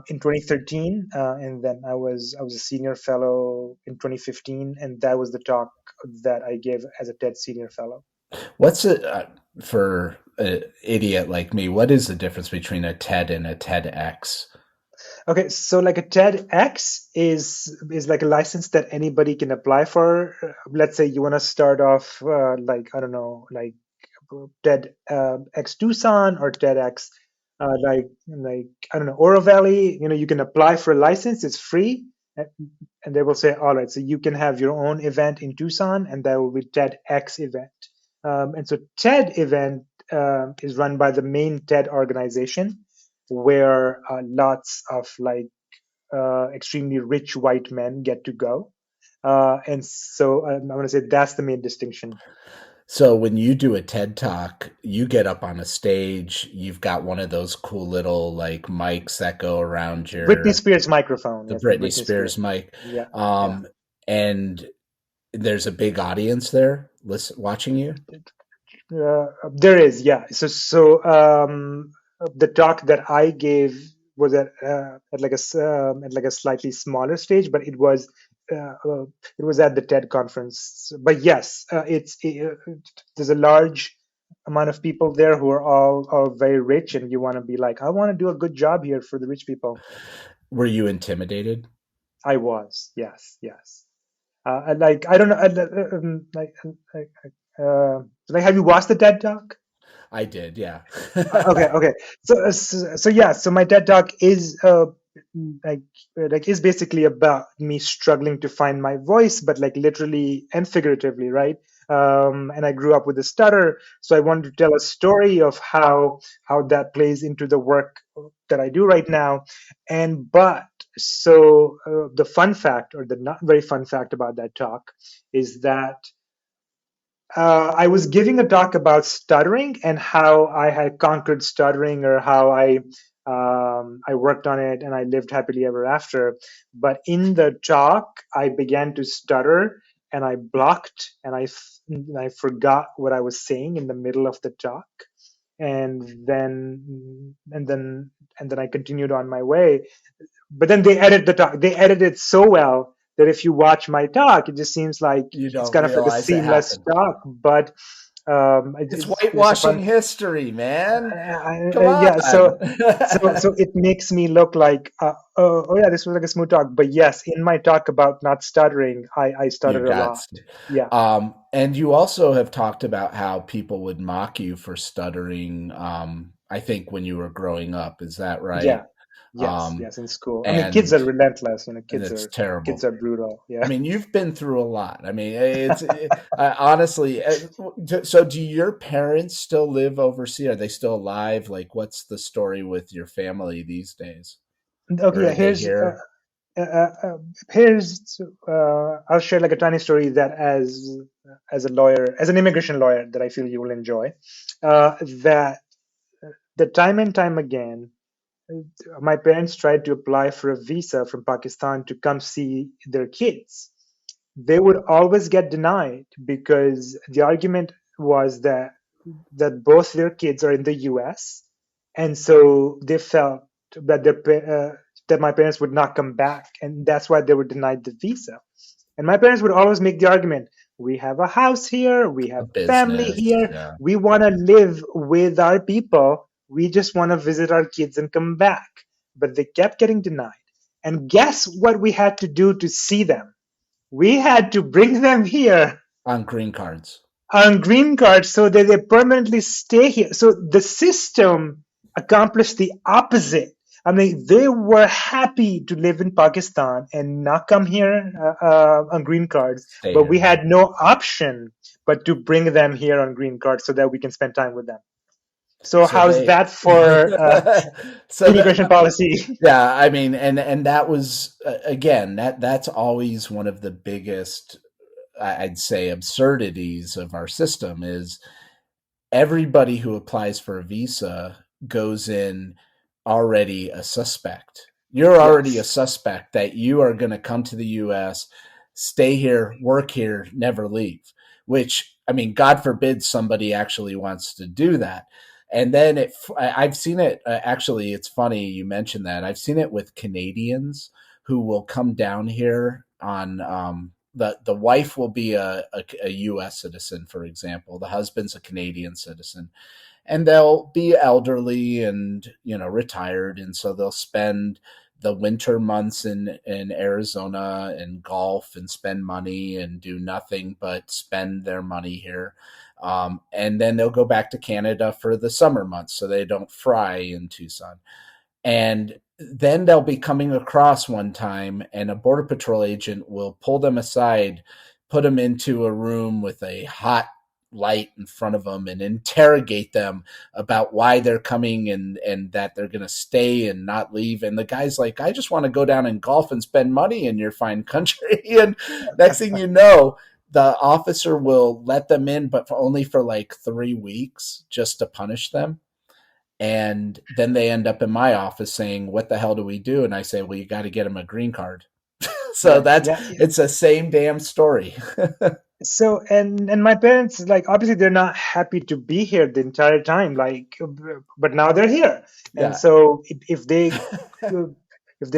S2: in 2013, and then I was a senior fellow in 2015, and that was the talk that I gave as a TED senior fellow.
S1: What's it for an idiot like me? What is the difference between a TED and a TEDx?
S2: Okay, so like a TEDx is like a license that anybody can apply for. Let's say you want to start off like I don't know, like TED X Tucson or TEDx like I don't know, Oro Valley. You know, you can apply for a license. It's free, and and they will say, all right, so you can have your own event in Tucson, and that will be TEDx event. And so TED event is run by the main TED organization, where lots of extremely rich white men get to go. And so I want to say that's the main distinction.
S1: So when you do a TED talk, you get up on a stage, you've got one of those cool little like mics that go around
S2: Britney
S1: your
S2: Spears microphone.
S1: the
S2: Yes, the
S1: Britney
S2: Britney Spears.
S1: Spears mic.
S2: Yeah, yeah.
S1: Um and there's a big audience there. watching you?
S2: There is, yeah. The talk that I gave was at like at like a slightly smaller stage, but it was at the TED conference. But yes, there's a large amount of people there who are all very rich, and you want to be like, I want to do a good job here for the rich people.
S1: Were you intimidated?
S2: I was, yes, yes. Like I don't know, like have you watched the TED talk?
S1: I did, yeah.
S2: Okay, okay. So yeah, so my TED talk is like is basically about me struggling to find my voice, but like literally and figuratively, right? And I grew up with a stutter, so I wanted to tell a story of how that plays into the work that I do right now. And but so the fun fact, or the not very fun fact about that talk, is that I was giving a talk about stuttering and how I had conquered stuttering, or how I worked on it and I lived happily ever after. But in the talk, I began to stutter and I blocked and I forgot what I was saying in the middle of the talk, and then I continued on my way. But then they edit the talk. They edit it so well that if you watch my talk, it just seems like
S1: You
S2: it's
S1: don't
S2: kind of like a
S1: realize it
S2: seamless
S1: happened.
S2: talk. But
S1: It's
S2: it's a
S1: whitewashing
S2: fun.
S1: history, man. Come
S2: Yeah,
S1: on.
S2: so it makes me look like oh yeah, this was like a smooth talk. But yes, in my talk about not stuttering, I
S1: You
S2: stuttered a
S1: got
S2: lot. Yeah,
S1: and you also have talked about how people would mock you for stuttering, I think when you were growing up. Is that right?
S2: yeah, yes,
S1: Um,
S2: yes. In school, I mean, kids
S1: and
S2: are relentless. You know,
S1: it's
S2: kids
S1: terrible.
S2: are brutal.
S1: I
S2: Yeah.
S1: mean, you've been through a lot. I mean, honestly. So, do your parents still live overseas? Are they still alive? Like, what's the story with your family these days?
S2: Okay,
S1: Or
S2: yeah.
S1: are they here?
S2: Uh, uh, uh, here's I'll share like a tiny story that as a lawyer, as an immigration lawyer, that I feel you will enjoy. That the time and time again, my parents tried to apply for a visa from Pakistan to come see their kids. They would always get denied because the argument was that both their kids are in the U.S. and so they felt that that my parents would not come back, and that's why they were denied the visa. And my parents would always make the argument: we have a house here, we
S1: A
S2: have family
S1: business?
S2: here,
S1: Yeah.
S2: we want to live with our people, we just want to visit our kids and come back. But they kept getting denied. And guess what we had to do to see them? We had to bring them here
S1: On green cards.
S2: on green cards so that they permanently stay here. So the system accomplished the opposite. I mean, they were happy to live in Pakistan and not come here on green cards,
S1: Stay
S2: but
S1: here.
S2: we had no option but to bring them here on green cards so that we can spend time with them. So
S1: So
S2: how's
S1: they
S2: that for
S1: so
S2: immigration policy?
S1: yeah, I mean, and that was again, that's always one of the biggest, I'd say, absurdities of our system is everybody who applies for a visa goes in already a suspect. You're already a
S2: Yes.
S1: suspect that you are going to come to the US, stay here, work here, never leave, which, I mean, God forbid somebody actually wants to do that. And then I've seen it. Actually, it's funny you mentioned that. I've seen it with Canadians who will come down here on the wife will be a U.S. citizen, for example. The husband's a Canadian citizen, and they'll be elderly and retired, and so they'll spend the winter months in Arizona and golf and spend money and do nothing but spend their money here. And then they'll go back to Canada for the summer months so they don't fry in Tucson. And then they'll be coming across one time, and a Border Patrol agent will pull them aside, put them into a room with a hot light in front of them, and interrogate them about why they're coming and that they're going to stay and not leave. And the guy's like, I just want to go down and golf and spend money in your fine country. And next thing you know, the officer will let them in, but only for like 3 weeks just to punish them. And then they end up in my office saying, what the hell do we do? And I say, well, you got to get them a green card. So
S2: Yeah,
S1: that's,
S2: yeah,
S1: it's the same damn story.
S2: So and my parents, like, obviously they're not happy to be here the entire time, like, but now they're here. And
S1: Yeah.
S2: so if they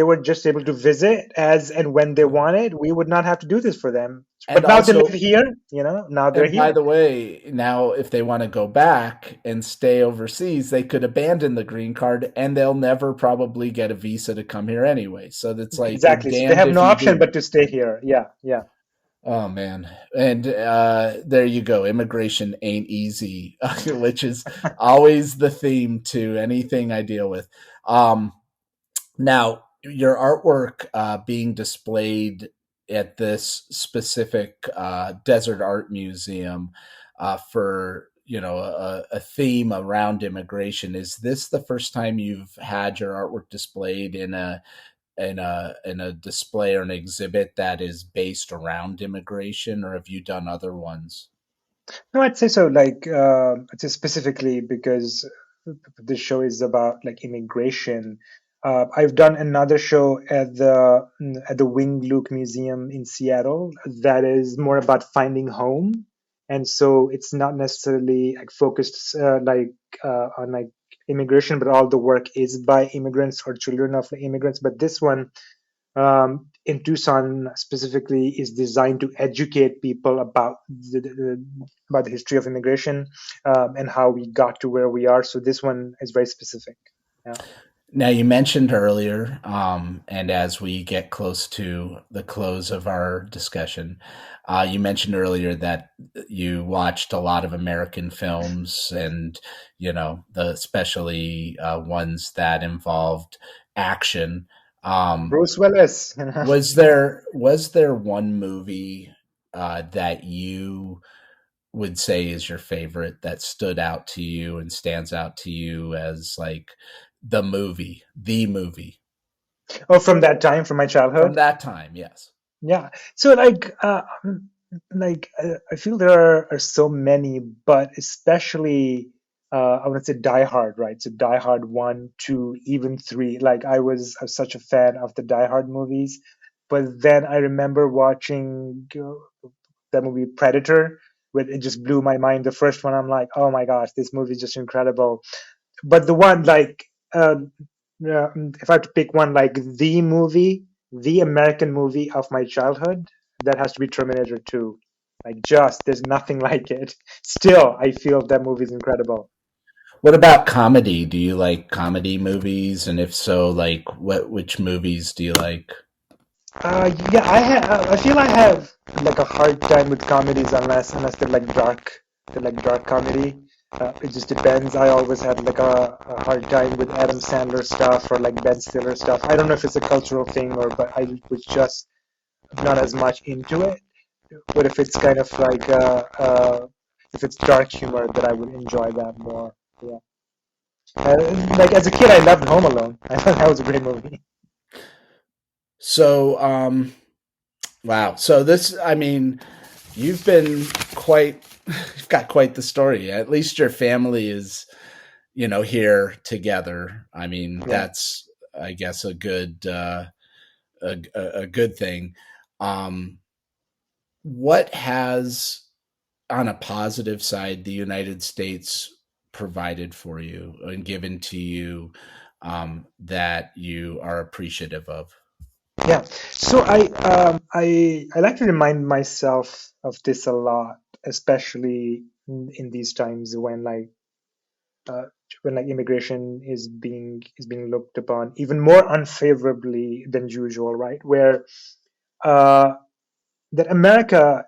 S2: were just able to visit as and when they wanted, we would not have to do this for them.
S1: And
S2: But now they live
S1: also,
S2: here, now they're
S1: and by
S2: here.
S1: the way, now if they want to go back and stay overseas, they could abandon the green card and they'll never probably get a visa to come here anyway. So that's like you're
S2: Exactly. So they
S1: damned
S2: have
S1: if
S2: no
S1: you
S2: option
S1: do.
S2: but to stay here. Yeah, yeah.
S1: Oh man. And there you go. Immigration ain't easy, which is always the theme to anything I deal with. Um, Now, your artwork being displayed at this specific desert art museum for a theme around immigration, is this the first time you've had your artwork displayed in a display or an exhibit that is based around immigration, or have you done other ones?
S2: No, I'd say so. Like, I'd say specifically because this show is about like immigration. I've done another show at the Wing Luke Museum in Seattle that is more about finding home, and so it's not necessarily like focused on like immigration, but all the work is by immigrants or children of immigrants. But this one in Tucson specifically is designed to educate people about the history of immigration and how we got to where we are. So this one is very specific. Yeah.
S1: Now, you mentioned earlier, and as we get close to the close of our discussion, you mentioned earlier that you watched a lot of American films, and especially ones that involved action. Um,
S2: Bruce Willis.
S1: was there one movie that you would say is your favorite that stood out to you and stands out to you as like the movie
S2: Oh, from that time, from my
S1: from
S2: childhood.
S1: that time? Yes.
S2: Yeah. So I feel there are so many, but especially I want to say Die Hard, right? So Die Hard 1, 2, even 3. Like I was such a fan of the Die Hard movies, but then I remember watching that movie Predator, where it just blew my mind. The first one, I'm like, oh my gosh, this movie is just incredible. But the one like if I have to pick one, like the American movie of my childhood, that has to be Terminator 2. Like, just there's nothing like it. Still, I feel that movie is incredible.
S1: What about comedy? Do you like comedy movies? And if so, like which movies do you like?
S2: Yeah, I feel I have like a hard time with comedies unless they're like dark comedy. It just depends. I always had like a hard time with Adam Sandler stuff or like Ben Stiller stuff. I don't know if it's a cultural thing or, but I was just not as much into it. But if it's kind of like if it's dark humor, that I would enjoy that more. Yeah. Like as a kid, I loved Home Alone. I thought that was a great movie.
S1: So, wow. So this, I mean, you've been quite, you've got quite the story. At least your family is, here together. I mean,
S2: Yeah.
S1: that's, I guess, a good thing. Um, what has, on a positive side, the United States provided for you and given to you that you are appreciative of?
S2: Yeah. So I like to remind myself of this a lot, especially in these times uh, when like immigration is being looked upon even more unfavorably than usual, right? Where uh, that America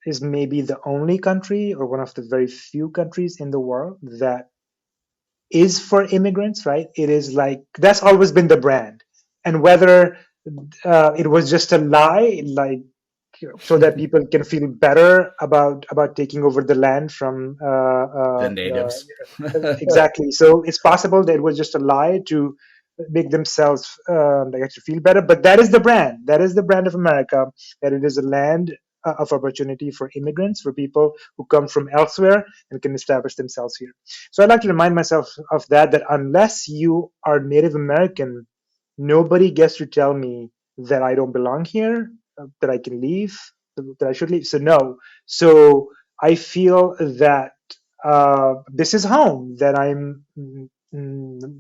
S2: is maybe the only country or one of the very few countries in the world that is for immigrants, right? It is like that's always been the brand, and whether it was just a lie, like so that people can feel better about taking over the land from
S1: The natives.
S2: exactly. So it's possible that it was just a lie to make themselves like actually feel better. But that is the brand. That is the brand of America. That it is a land of opportunity for immigrants, for people who come from elsewhere and can establish themselves here. So I like to remind myself of that. That unless you are Native American, nobody gets to tell me that I don't belong here, that I can leave. that I should leave. So no. So I feel that this is home. That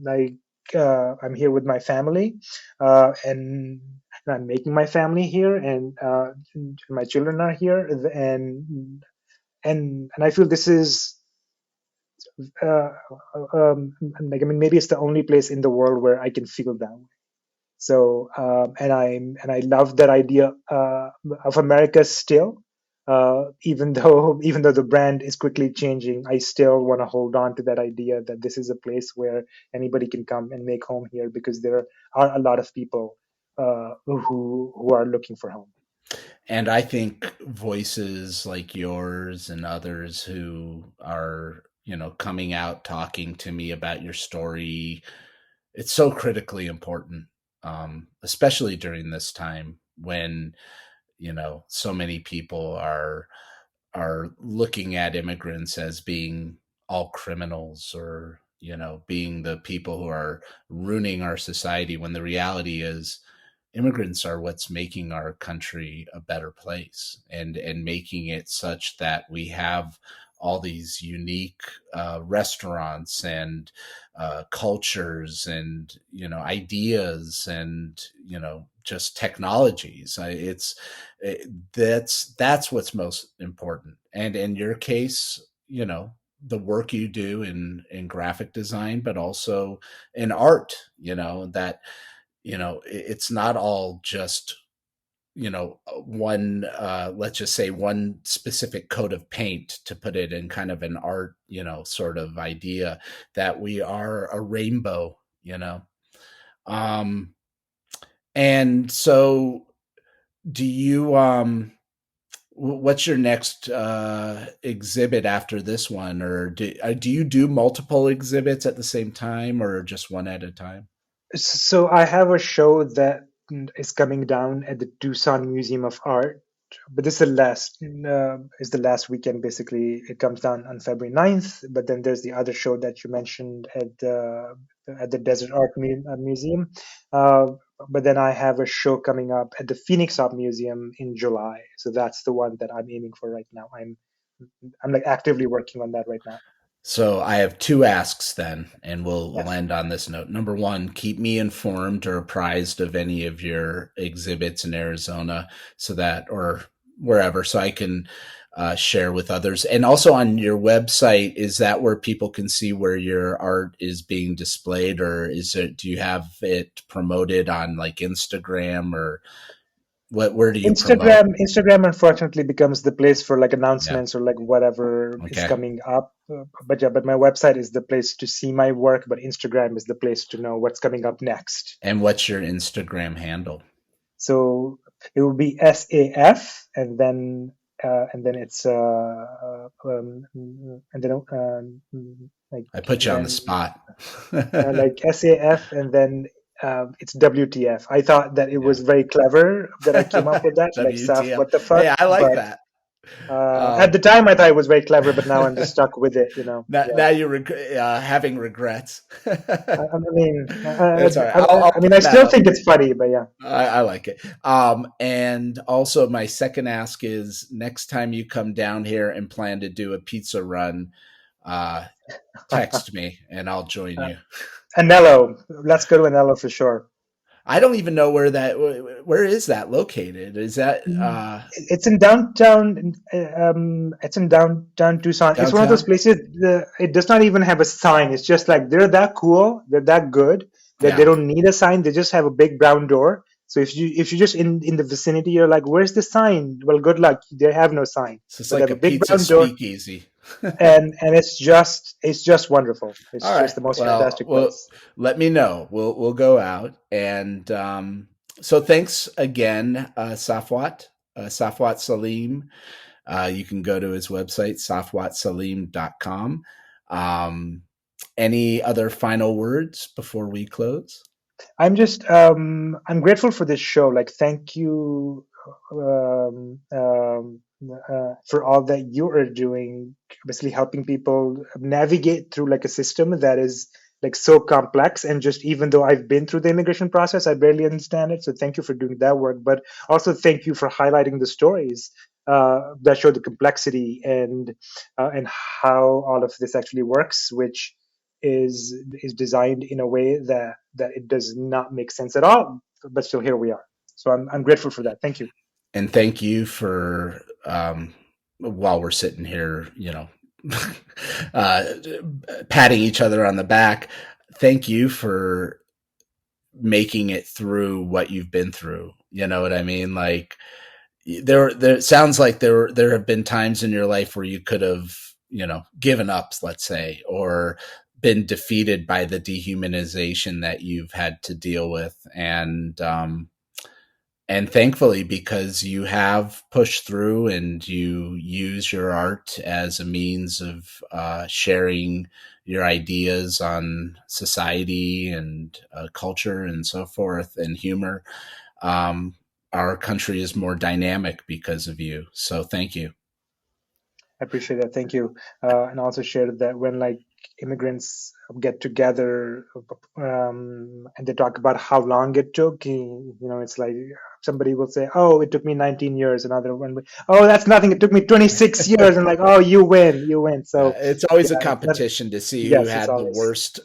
S2: like I'm here with my family, and I'm making my family here, and my children are here, and I feel this is uh, like, I mean, maybe it's the only place in the world where I can feel that way. So and I love that idea of America still. Even though the brand is quickly changing, I still want to hold on to that idea that this is a place where anybody can come and make home here, because there are a lot of people who are looking for home.
S1: And I think voices like yours and others who are, coming out talking to me about your story, it's so critically important, especially during this time when, so many people are looking at immigrants as being all criminals, or being the people who are ruining our society, when the reality is immigrants are what's making our country a better place, and making it such that we have all these unique restaurants and cultures and ideas and just technologies. That's what's most important. And in your case, the work you do in graphic design, but also in art, that it's not all just one, let's just say one specific coat of paint, to put it in kind of an art sort of idea, that we are a rainbow. um and so, do you what's your next exhibit after this one? Or do you do multiple exhibits at the same time, or just one at a time?
S2: So I have a show that is coming down at the Tucson Museum of Art, but this is the last weekend. Basically, it comes down on February 9th. But then there's the other show that you mentioned at the Desert Art Museum. Uh, but then I have a show coming up at the Phoenix Art Museum in July. So that's the one that I'm aiming for right now. I'm like actively working on that right now.
S1: So I have two asks then, and we'll
S2: Yes.
S1: end on this note. Number one, keep me informed or apprised of any of your exhibits in Arizona, so that, or wherever, so I can share with others. And also, on your website, is that where people can see where your art is being displayed, or do you have it promoted on like Instagram, or where do you promote?
S2: Instagram unfortunately becomes the place for like
S1: Yeah.
S2: announcements or like whatever is
S1: Okay.
S2: coming up. But yeah, but my website is the place to see my work, but Instagram is the place to know what's coming up next.
S1: And what's your Instagram handle?
S2: So it will be SAF, and then it's and then like
S1: I put
S2: and
S1: you on the
S2: then
S1: spot.
S2: like SAF, and then it's WTF. I thought that it
S1: Yeah.
S2: was very clever that I came up with that, like Saf,
S1: WTF.
S2: what the fuck?
S1: Hey, I like
S2: But
S1: that.
S2: at
S1: Um,
S2: the time, I thought it was very clever, but now I'm just stuck with it. Yeah.
S1: now you're having regrets.
S2: I mean,
S1: That's all right. I'll
S2: I mean,
S1: put
S2: I
S1: that
S2: still
S1: up.
S2: think it's funny, but yeah.
S1: I like it. And also, my second ask is, next time you come down here and plan to do a pizza run, uh, text me and I'll join
S2: Uh,
S1: you.
S2: Anello, let's go to Anello for sure.
S1: I don't even know where is that located? Is that
S2: It's in downtown. It's in downtown Tucson. It's one of those
S1: downtown?
S2: places. It does not even have a sign. It's just like they're that cool. They're that good that they
S1: Yeah.
S2: don't need a sign. They just have a big brown door. So if you just in the vicinity, you're like, "Where's the sign?" Well, good luck. They have no sign,
S1: So it's
S2: but they have
S1: like a
S2: a big
S1: pizza
S2: brown door,
S1: speakeasy.
S2: and it's just wonderful. It's
S1: All
S2: just
S1: right.
S2: the most
S1: Well,
S2: fantastic place.
S1: let me know. We'll go out. And so thanks again, Safwat, Safwat Saleem. You can go to his website, safwatsaleem.com. Any other final words before we close?
S2: I'm grateful for this show. Like, thank you for all that you are doing, basically helping people navigate through like a system that is like so complex, and just even though I've been through the immigration process, I barely understand it. So thank you for doing that work, but also thank you for highlighting the stories that show the complexity and how all of this actually works, which is designed in a way that it does not make sense at all, but still here we are. So I'm grateful for that. Thank you.
S1: And thank you for while we're sitting here, uh, patting each other on the back. Thank you for making it through what you've been through. You know what I mean? Like there it sounds like there have been times in your life where you could have, given up, let's say, or been defeated by the dehumanization that you've had to deal with. And thankfully, because you have pushed through and you use your art as a means of sharing your ideas on society and culture and so forth, and humor, um, our country is more dynamic because of you. So thank you.
S2: I appreciate that. Thank you. And also shared that when like immigrants get together and they talk about how long it took, it's like somebody will say, "Oh, it took me 19 years." Another one, "Oh, that's nothing. It took me 26 years." And like, "Oh, you win, you win." So
S1: It's always a
S2: yeah,
S1: competition to see who
S2: yes, it's
S1: had
S2: always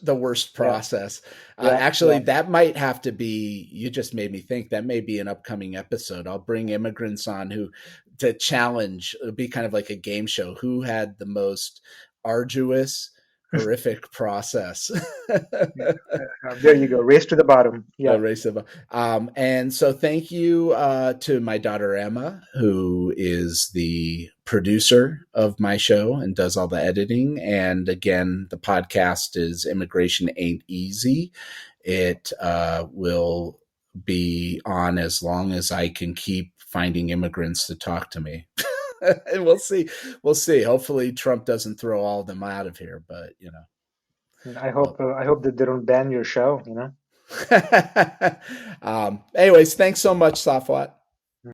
S1: the worst
S2: yeah,
S1: process.
S2: yeah,
S1: Actually,
S2: yeah.
S1: that might have to be. You just made me think that may be an upcoming episode. I'll bring immigrants on who to challenge. It'll be kind of like a game show. Who had the most arduous, horrific process?
S2: Yeah. There you go. Race to the bottom.
S1: The
S2: Yeah,
S1: race of and so thank you to my daughter Emma, who is the producer of my show and does all the editing. And again, the podcast is Immigration Ain't Easy. It will be on as long as I can keep finding immigrants to talk to me. And we'll see, hopefully Trump doesn't throw all of them out of here, but
S2: and
S1: well,
S2: I hope that they don't ban your show.
S1: anyways, thanks so much, Safwat.